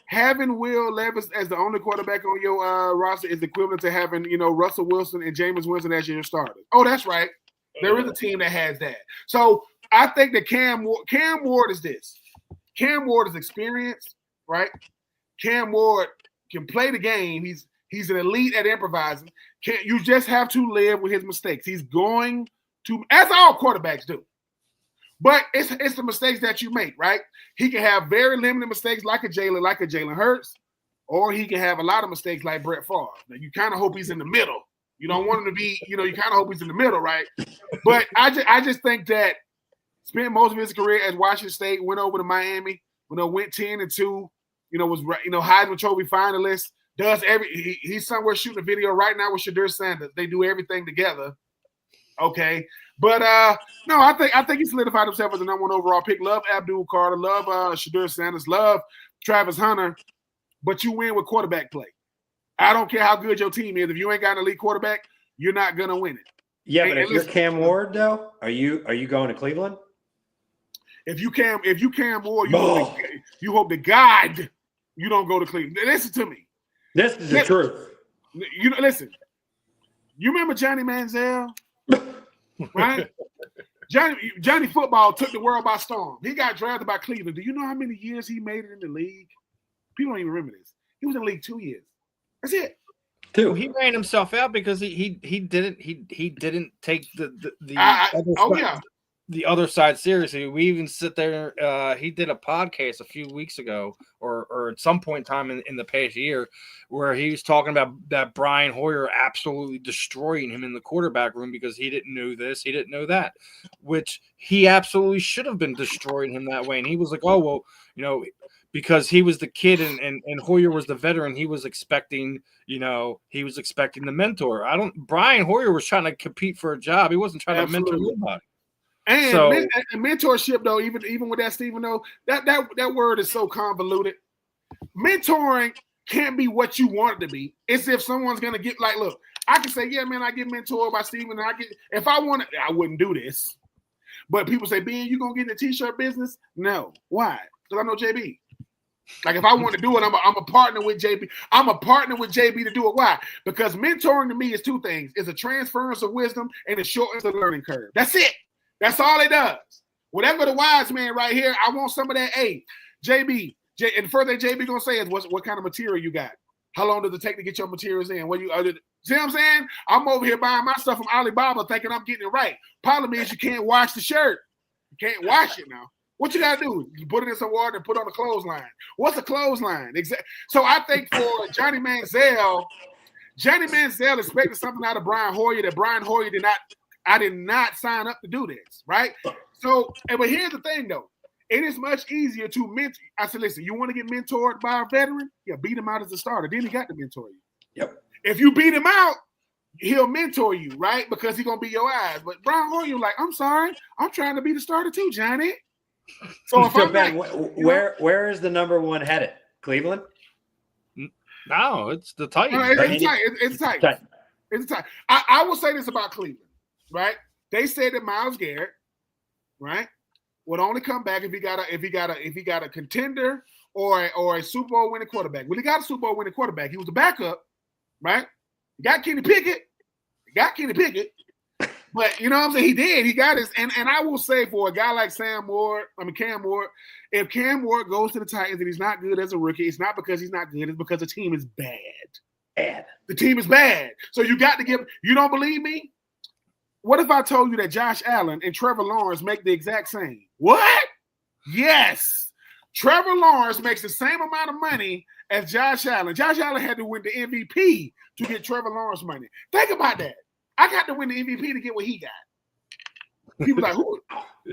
[SPEAKER 2] Having Will Levis as the only quarterback on your roster is equivalent to having, Russell Wilson and Jameis Winston as your starters. Oh, that's right. There is a team that has that. So I think that Cam Ward is this. Cam Ward is experienced, right? Cam Ward can play the game. He's an elite at improvising. You just have to live with his mistakes. He's going to, as all quarterbacks do. But it's the mistakes that you make, right? He can have very limited mistakes like a Jalen Hurts, or he can have a lot of mistakes like Brett Favre. Now, you kind of hope he's in the middle. You don't want him to be, you kind of hope he's in the middle, right? But I just think that spent most of his career at Washington State, went over to Miami, went 10-2, was Heisman Trophy finalist, he's somewhere shooting a video right now with Shedeur Sanders. They do everything together. Okay. But no, I think he solidified himself as the number 1 overall pick. Love Abdul Carter, love Shedeur Sanders, love Travis Hunter, but you win with quarterback play. I don't care how good your team is. If you ain't got an elite quarterback, you're not gonna win it.
[SPEAKER 3] Yeah, but if you're Cam Ward, though, are you going to Cleveland?
[SPEAKER 2] If you Cam Ward, you hope to God you don't go to Cleveland. Listen to me.
[SPEAKER 3] This is the truth.
[SPEAKER 2] Listen. You remember Johnny Manziel? Right? Johnny Football took the world by storm. He got drafted by Cleveland. Do you know how many years he made it in the league? People don't even remember this. He was in the league 2 years. That's it.
[SPEAKER 3] 2.
[SPEAKER 1] He ran himself out because he didn't take the other side seriously. We even sit there. He did a podcast a few weeks ago, or at some point in time in the past year, where he was talking about that Brian Hoyer absolutely destroying him in the quarterback room because he didn't know this, he didn't know that, which he absolutely should have been destroying him that way. And he was like, oh well, because he was the kid and Hoyer was the veteran, he was expecting the mentor. Brian Hoyer was trying to compete for a job. He wasn't trying to mentor anybody.
[SPEAKER 2] And mentorship, though, even with that, Stephen, though, that word is so convoluted. Mentoring can't be what you want it to be. It's if someone's gonna get look, I can say, yeah, man, I get mentored by Stephen, and if I wanted, I wouldn't do this. But people say, Ben, you gonna get in the t-shirt business? No. Why? Because I know JB. Like, if I want to do it, I'm a partner with JB. I'm a partner with JB to do it. Why? Because mentoring to me is 2 things. It's a transference of wisdom and it shortens the learning curve. That's it. That's all it does. Whatever the wise man right here, I want some of that. Hey, JB, and the first thing JB gonna say is what kind of material you got? How long does it take to get your materials in? See what I'm saying? I'm over here buying my stuff from Alibaba thinking I'm getting it right. Problem is you can't wash the shirt. You can't wash it now. What you gotta do? You put it in some water and put it on a clothesline. What's a clothesline? So I think for Johnny Manziel expected something out of Brian Hoyer that Brian Hoyer did not. I did not sign up to do this, right? So, but here's the thing, though. It is much easier to mentor. I said, listen, you want to get mentored by a veteran? Yeah, beat him out as a starter. Then he got to mentor you.
[SPEAKER 3] Yep.
[SPEAKER 2] If you beat him out, he'll mentor you, right? Because he's gonna be your eyes. But Brian Hoyer, like, I'm sorry, I'm trying to be the starter too, Johnny. So if
[SPEAKER 3] So
[SPEAKER 2] I'm
[SPEAKER 3] Ben,
[SPEAKER 2] like,
[SPEAKER 3] where is the number one headed? Cleveland?
[SPEAKER 1] No, it's the Titans.
[SPEAKER 2] It's tight. It's tight. I will say this about Cleveland, right? They said that Myles Garrett, right, would only come back if he got a contender or a Super Bowl winning quarterback. Well, he got a Super Bowl winning quarterback. He was a backup, right? He got Kenny Pickett. But you know what I'm saying? He did. He got his. And I will say for a guy like Cam Ward, if Cam Ward goes to the Titans and he's not good as a rookie, it's not because he's not good. It's because the team is bad. The team is bad. So you got to give. You don't believe me? What if I told you that Josh Allen and Trevor Lawrence make the exact same? What? Yes. Trevor Lawrence makes the same amount of money as Josh Allen. Josh Allen had to win the MVP to get Trevor Lawrence money. Think about that. I got to win the MVP to get what he got. People like, who?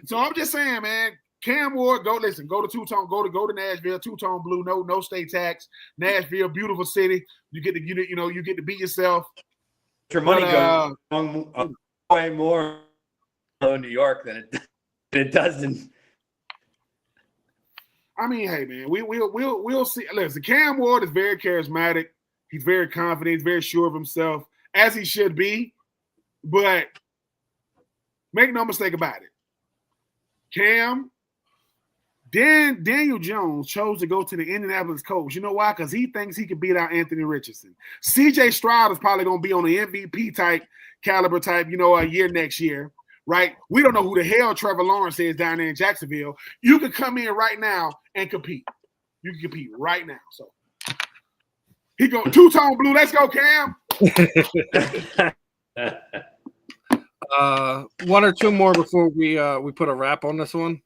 [SPEAKER 2] So I'm just saying, man, Cam Ward, go to two-tone, go to Nashville, two-tone blue, no state tax. Nashville, beautiful city. You get to be yourself.
[SPEAKER 3] Your money goes way more in New York than it does in.
[SPEAKER 2] I mean, hey man, we'll see. Listen, Cam Ward is very charismatic. He's very confident. He's very sure of himself, as he should be. But make no mistake about it, Daniel Jones chose to go to the Indianapolis Colts. You know why? Because he thinks he can beat out Anthony Richardson. C.J. Stroud is probably going to be on the MVP caliber type, a year next year, right? We don't know who the hell Trevor Lawrence is down there in Jacksonville. You can come in right now and compete. You can compete right now. So he go two-tone blue. Let's go, Cam.
[SPEAKER 1] One or two more before we put a wrap on this one.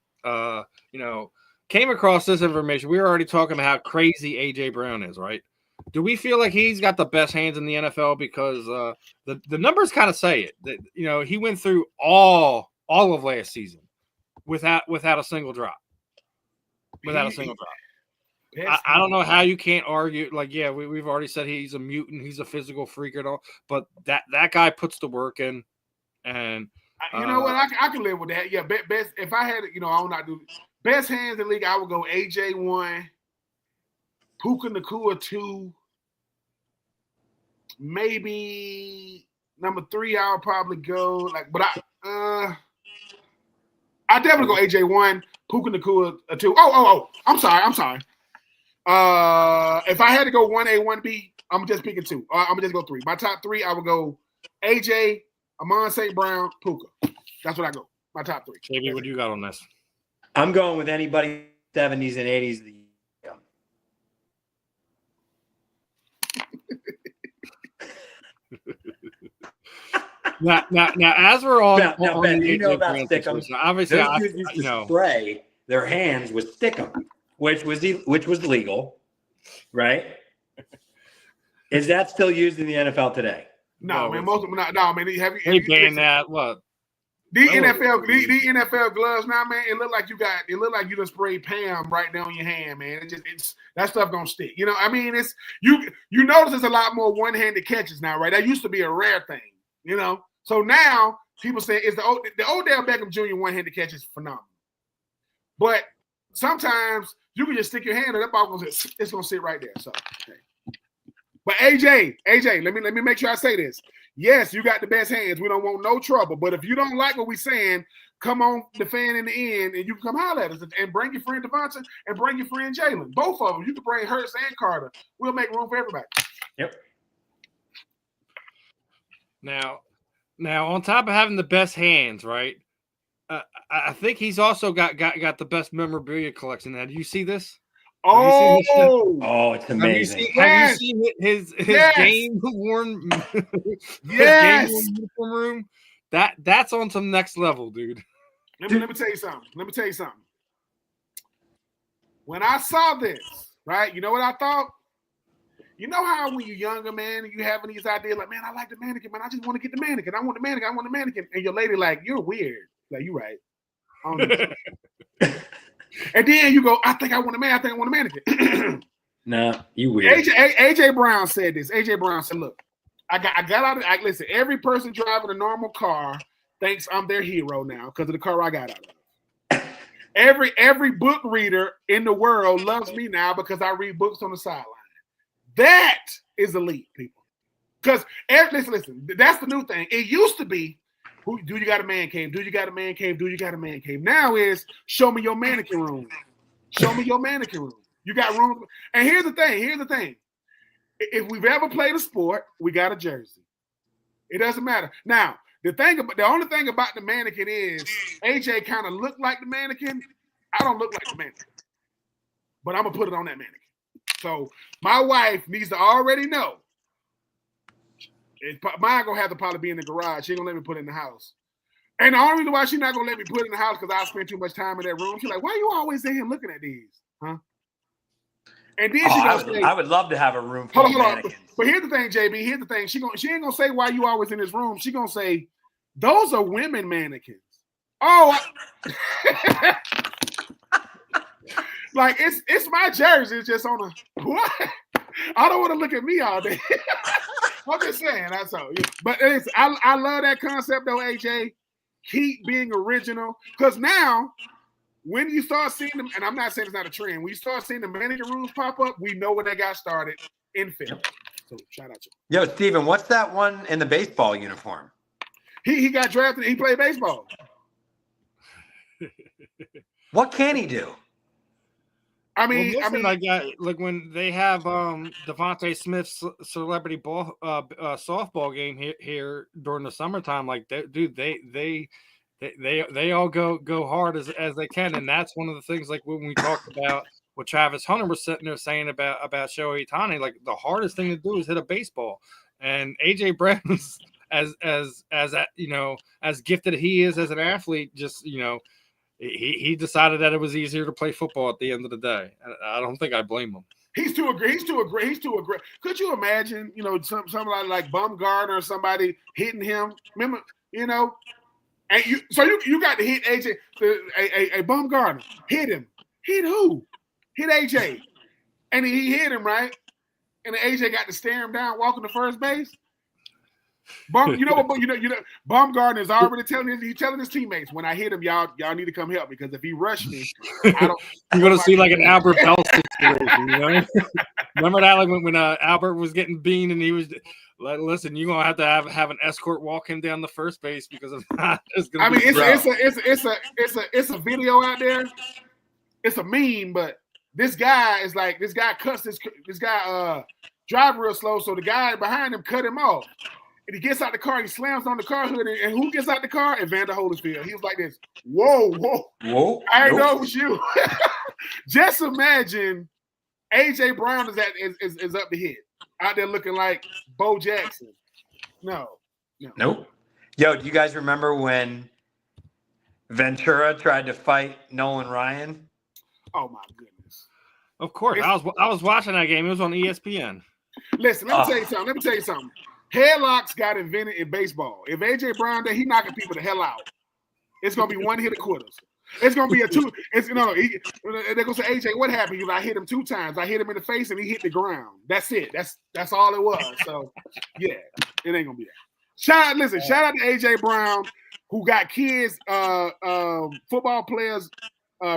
[SPEAKER 1] Came across this information. We were already talking about how crazy AJ Brown is, right? Do we feel like he's got the best hands in the NFL because the numbers kind of say it? That, he went through all of last season without a single drop. I don't know how you can't argue. Like, yeah, we've already said he's a mutant. He's a physical freak and all. But that guy puts the work in. And
[SPEAKER 2] you know what? I can live with that. Yeah, best. If I had, I will not do best hands in the league. I would go AJ 1, Puka Nacua 2, maybe number 3. I'll probably go but I definitely go AJ 1, Puka Nacua 2. Oh! I'm sorry. If I had to go 1A, 1B, I'm just picking 2. I'm gonna just go 3. My top 3, I would go AJ, Amon St. Brown, Puka. That's what I go. My top 3.
[SPEAKER 1] JB, what do you got on this?
[SPEAKER 3] I'm going with anybody 70s and 80s.
[SPEAKER 1] Now, as we're on,
[SPEAKER 3] now Ben, you know about Stickum.
[SPEAKER 1] Obviously,
[SPEAKER 3] those dudes used to spray their hands with Stickum, which was legal, right? Is that still used in the NFL today?
[SPEAKER 2] No, man. Most of them not. No, man.
[SPEAKER 1] They banned that. What?
[SPEAKER 2] The NFL gloves now, man. It look like you just sprayed Pam right down your hand, man. It's that stuff gonna stick. I mean, it's you notice there's a lot more one-handed catches now, right? That used to be a rare thing, So now people say it's the Odell Beckham Jr. one-handed catch is phenomenal. But sometimes you can just stick your hand and that ball it's gonna sit right there. So okay. But AJ, let me make sure I say this. Yes, you got the best hands. We don't want no trouble. But if you don't like what we're saying, come on the fan in the end, and you can come holler at us and bring your friend Devonta and bring your friend Jalen. Both of them. You can bring Hurts and Carter. We'll make room for everybody.
[SPEAKER 3] Yep.
[SPEAKER 1] Now, on top of having the best hands, right? I think he's also got the best memorabilia collection. Now, do you see this?
[SPEAKER 3] It's amazing.
[SPEAKER 1] Have you seen his game worn uniform room? That's on some next level, dude.
[SPEAKER 2] Let me tell you something. When I saw this, right, you know what I thought? You know how when you're younger, man, and you having these ideas like, man, I like the mannequin, man. I just want to get the mannequin. I want the mannequin. And your lady like, you're weird. Like, you right. I don't know. And then you go, I think I want a man. I think I want a mannequin.
[SPEAKER 3] No, you weird.
[SPEAKER 2] AJ Brown said this. AJ Brown said, look, I got out of listen, every person driving a normal car thinks I'm their hero now because of the car I got out of. Every book reader in the world loves me now because I read books on the sideline. That is elite, people. Because listen, that's the new thing. It used to be, do you got a man cave? Do you got a man cave? Do you got a man cave? Now is show me your mannequin room. Show me your mannequin room. You got room. And here's the thing. If we've ever played a sport, we got a jersey. It doesn't matter. Now, the only thing about the mannequin is AJ kind of looked like the mannequin. I don't look like the mannequin. But I'm going to put it on that mannequin. So my wife needs to already know. Mine going to have to probably be in the garage. She ain't going to let me put it in the house. And the only reason why she's not going to let me put it in the house because I spend too much time in that room. She's like, why you always in here looking at these? Huh? And then
[SPEAKER 3] I would love to have a room full of mannequins.
[SPEAKER 2] But here's the thing, JB. Here's the thing. She ain't gonna say why you always in this room. She gonna say those are women mannequins. Oh, like it's my jersey. It's just on a what? I don't want to look at me all day. I'm just saying that's all. But I love that concept though, AJ. Keep being original because now. When you start seeing them, and I'm not saying it's not a trend, when you start seeing the mannequin rooms pop up, we know when they got started in film. So shout out to you.
[SPEAKER 3] Yo, Stephen, what's that one in the baseball uniform?
[SPEAKER 2] He got drafted. He played baseball.
[SPEAKER 3] What can he do?
[SPEAKER 2] I mean,
[SPEAKER 1] like when they have Stephan A Smith's celebrity ball softball game here during the summertime, like they all go hard as they can, and that's one of the things. Like when we talked about what Travis Hunter was sitting there saying about Shohei Ohtani, like the hardest thing to do is hit a baseball. And AJ Brown's as gifted he is as an athlete, just he decided that it was easier to play football at the end of the day. I don't think I blame him.
[SPEAKER 2] He's too aggressive. Could you imagine, somebody like Bumgarner or somebody hitting him? Remember, and you got to hit AJ, a Bumgarner. Hit him. Hit who? Hit AJ. And he hit him, right? And then AJ got to stare him down, walking to first base. Bumgarner is already telling his teammates, when I hit him, y'all need to come help me because if he rushed me, I don't.
[SPEAKER 1] You're gonna see like an Albert Bell situation, Remember that, like when Albert was getting beaned and he was like, "Listen, you're gonna have an escort walk him down the first base because of that."
[SPEAKER 2] It's a video out there. It's a meme, but this guy cuts this guy drive real slow, so the guy behind him cut him off. And he gets out the car, he slams on the car hood, and who gets out the car? Evander Holyfield. He was like this. Whoa. I know it was you. Just imagine AJ Brown is up to hit. Out there looking like Bo Jackson. No.
[SPEAKER 3] Nope. Yo, do you guys remember when Ventura tried to fight Nolan Ryan?
[SPEAKER 2] Oh my goodness.
[SPEAKER 1] Of course. I was watching that game. It was on ESPN.
[SPEAKER 2] Listen, let me tell you something. Headlocks got invented in baseball. If AJ Brown there, he knocking people the hell out. It's gonna be one hit of quitters. It's gonna be a two. They're gonna say, AJ, what happened? I hit him 2 times. I hit him in the face and he hit the ground. That's it. That's all it was. So yeah, it ain't gonna be that. Shout out to AJ Brown, who got kids, football players,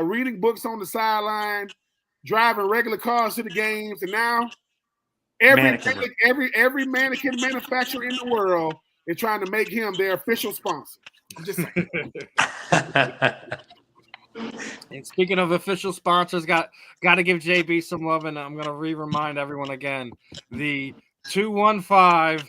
[SPEAKER 2] reading books on the sideline, driving regular cars to the games, and now every mannequin manufacturer in the world is trying to make him their official sponsor. I'm just saying.
[SPEAKER 1] And speaking of official sponsors, got to give JB some love, and I'm going to remind everyone again, the 215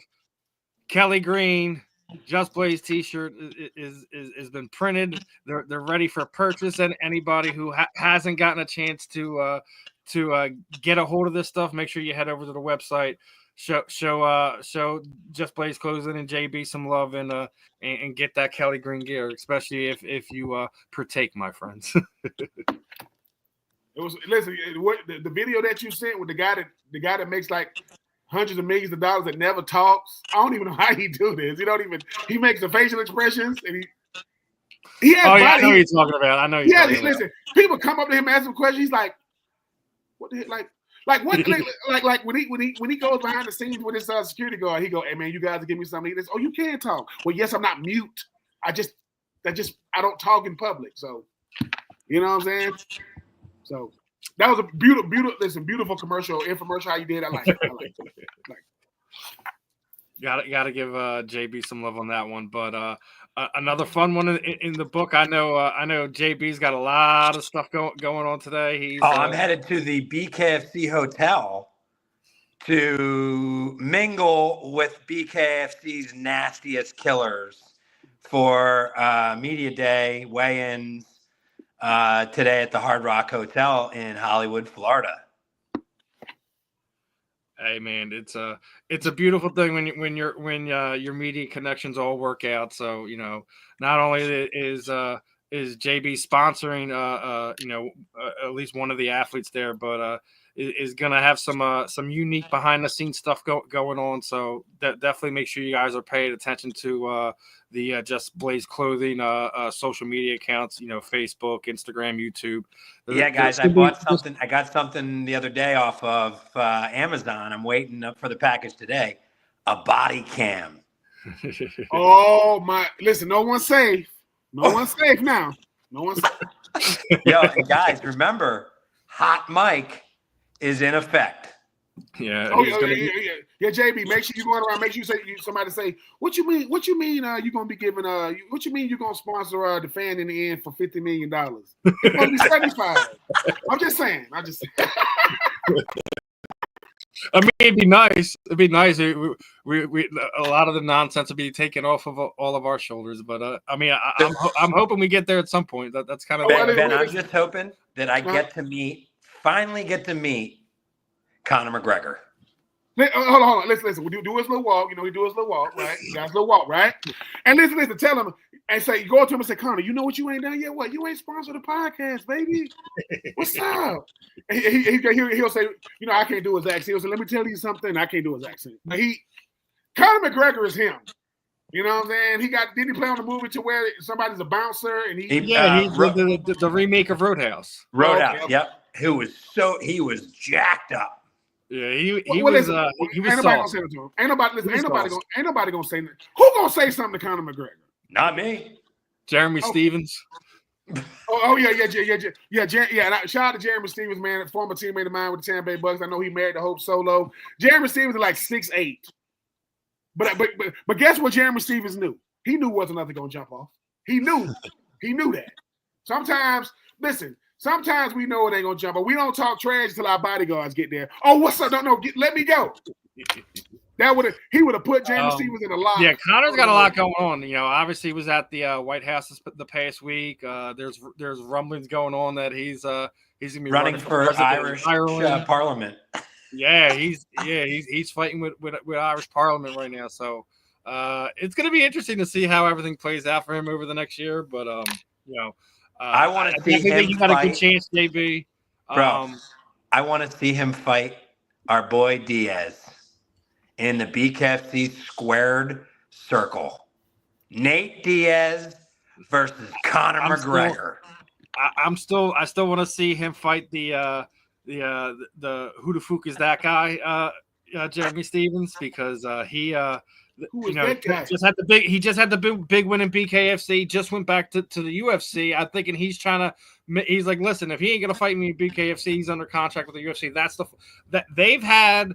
[SPEAKER 1] Kelly Green Just Blaze T-shirt is been printed. They're ready for purchase, and anybody who hasn't gotten a chance to get a hold of this stuff, make sure you head over to the website. Show Just Blaze Clothing and JB some love and get that Kelly Green gear, especially if you partake, my friends.
[SPEAKER 2] It was the video that you sent with the guy that makes like hundreds of millions of dollars that never talks. I don't even know how he do this. He makes the facial expressions and He has
[SPEAKER 1] I
[SPEAKER 2] body.
[SPEAKER 1] know you're talking about. I know you're
[SPEAKER 2] Yeah,
[SPEAKER 1] talking about.
[SPEAKER 2] listen. People come up to him and ask him questions. He's like, "What the heck?" Like what? like when he goes behind the scenes with his security guard, he go, "Hey man, you guys give me something." He says, "Oh, you can talk." Well, yes, I'm not mute. I don't talk in public. So, you know what I'm saying? So that was a beautiful commercial, infomercial. How you did? I like it.
[SPEAKER 1] Gotta give JB some love on that one. But another fun one in the book. I know JB's got a lot of stuff going on today.
[SPEAKER 3] I'm headed to the BKFC hotel to mingle with BKFC's nastiest killers for media day weigh-ins today at the Hard Rock Hotel in Hollywood, Florida.
[SPEAKER 1] Hey man, it's a beautiful thing when your media connections all work out. So not only is JB sponsoring at least one of the athletes there, but is gonna have some unique behind the scenes stuff going on. So definitely make sure you guys are paying attention to the Just Blaze Clothing social media accounts. Facebook, Instagram, YouTube.
[SPEAKER 3] Yeah, guys, I got something the other day off of Amazon. I'm waiting up for the package today. A body cam.
[SPEAKER 2] Oh my! Listen, no one's safe. No one's safe now. No one's safe.
[SPEAKER 3] Yo, and guys, remember, Hot Mike is in effect.
[SPEAKER 1] Yeah.
[SPEAKER 2] Yeah, JB. Make sure you're going around. Make sure somebody say, "What you mean? What you mean? You're gonna be giving what you mean? You're gonna sponsor the fan in the end for $50 million? It's gonna be 75. I'm just saying.
[SPEAKER 1] I mean, it'd be nice. It'd be nice. We a lot of the nonsense would be taken off of all of our shoulders. But I mean, I'm hoping we get there at some point. That's kind of
[SPEAKER 3] Ben. I'm just hoping that I finally get to meet Conor McGregor.
[SPEAKER 2] Hold on. Listen. We do his little walk. He do his little walk, right? He got his little walk, right? And listen. Tell him and say, go up to him and say, Conor, you know what you ain't done yet? What? You ain't sponsored the podcast, baby. What's up? And he'll say, I can't do his accent. He'll say, let me tell you something. I can't do his accent. But Conor McGregor is him. You know what I'm saying? Didn't he play on the movie to where somebody's a bouncer and he's
[SPEAKER 1] the remake of Roadhouse.
[SPEAKER 3] Roadhouse, yep. He was jacked up.
[SPEAKER 1] Yeah, he was soft.
[SPEAKER 2] Gonna say it to him. Ain't nobody gonna say nothing. Who gonna say something to Conor McGregor?
[SPEAKER 3] Not me.
[SPEAKER 1] Jeremy Stevens.
[SPEAKER 2] Yeah. Shout out to Jeremy Stevens, man, former teammate of mine with the Tampa Bay Bucks. I know he married to Hope Solo. Jeremy Stevens is like 6'8". But guess what Jeremy Stevens knew? He knew wasn't nothing gonna jump off. He knew that. Sometimes we know it ain't gonna jump, but we don't talk trash until our bodyguards get there. Oh, what's up? No, let me go. He would have put Jeremy Stevens in a lot.
[SPEAKER 1] Yeah, Conor's got a lot going on. Obviously he was at the White House the past week. There's rumblings going on that he's gonna be
[SPEAKER 3] running for Irish Parliament.
[SPEAKER 1] Yeah, he's fighting with Irish Parliament right now. So it's gonna be interesting to see how everything plays out for him over the next year. But
[SPEAKER 3] I want to see him
[SPEAKER 1] you got a good chance, JB.
[SPEAKER 3] Bro, I want to see him fight our boy Diaz in the BKFC squared circle. Nate Diaz versus Conor McGregor.
[SPEAKER 1] I still want to see him fight the who the fuck is that guy, Jeremy Stevens, because he just had the big win in BKFC, just went back to the UFC. I'm thinking he's like, listen, if he ain't gonna fight me in BKFC, he's under contract with the UFC. That's that they've had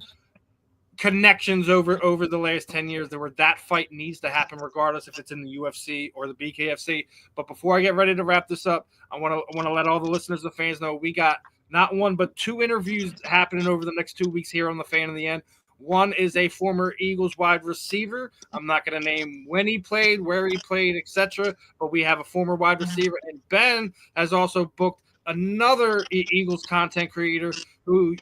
[SPEAKER 1] connections over the last 10 years where that fight needs to happen regardless if it's in the UFC or the BKFC. But before I get ready to wrap this up, I want to let all the listeners and fans know we got not one but two interviews happening over the next 2 weeks here on the Fan in the End. One is a former Eagles wide receiver. I'm not going to name when he played, where he played, etc. But we have a former wide receiver, and Ben has also booked another Eagles content creator who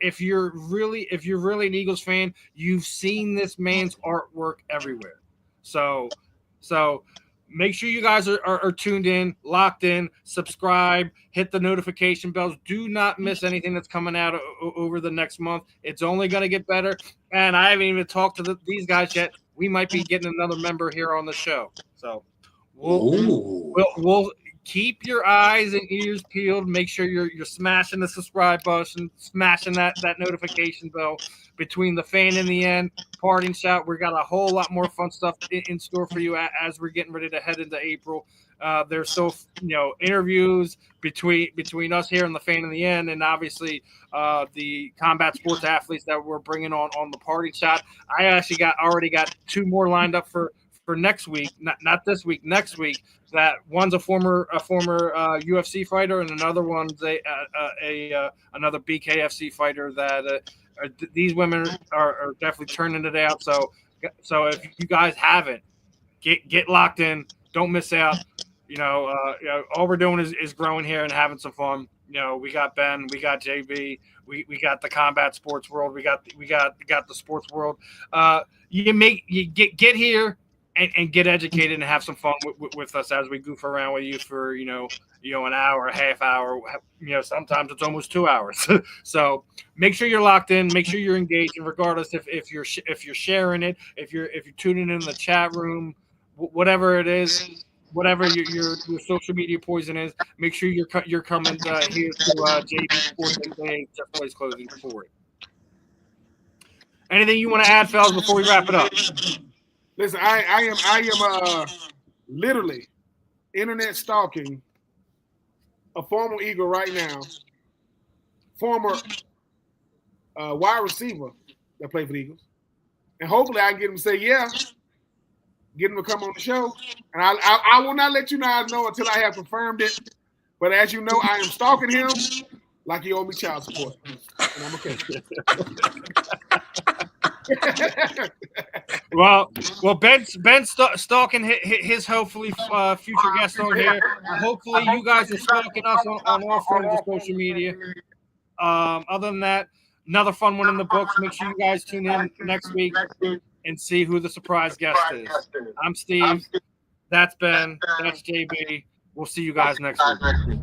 [SPEAKER 1] if you're really an Eagles fan, you've seen this man's artwork everywhere. So make sure you guys are tuned in, locked in, subscribe, hit the notification bells. Do not miss anything that's coming out over the next month. It's only going to get better. And I haven't even talked to these guys yet. We might be getting another member here on the show. So We'll keep your eyes and ears peeled. Make sure you're smashing the subscribe button, smashing that notification bell. Between the fan and the end, parting shot, we got a whole lot more fun stuff in store for you as we're getting ready to head into April. There's still interviews between us here and the fan in the end, and obviously the combat sports athletes that we're bringing on the parting shot. I actually already got 2 more lined up for next week, not this week, next week. That one's a former UFC fighter, and another one's another BKFC fighter. That these women are definitely turning it out. So if you guys haven't, get locked in. Don't miss out. All we're doing is growing here and having some fun. We got Ben, we got JB, we got the combat sports world, we got the sports world. You get here and get educated and have some fun with us as we goof around with you for an hour, a half hour. Sometimes it's almost 2 hours. So make sure you're locked in. Make sure you're engaged, and regardless if you're sharing it, if you're tuning in the chat room, whatever it is. Whatever your social media poison is, make sure you're coming here to JB Sports and Jeff Place Closing for it. Anything you want to add, fellas, before we wrap it up?
[SPEAKER 2] Listen, I am literally internet stalking a former Eagle right now, former wide receiver that played for the Eagles, and hopefully I can get him to say get him to come on the show. And I will not let you guys know until I have confirmed it. But as you know, I am stalking him like he owed me child support. And I'm okay.
[SPEAKER 1] Well, Ben's stalking his hopefully future guest on here. Hopefully, you guys are stalking us on all forms of social media. Other than that, another fun one in the books. Make sure you guys tune in next week and see who the surprise guest is. I'm Steve. That's Ben. That's JB. We'll see you guys next week.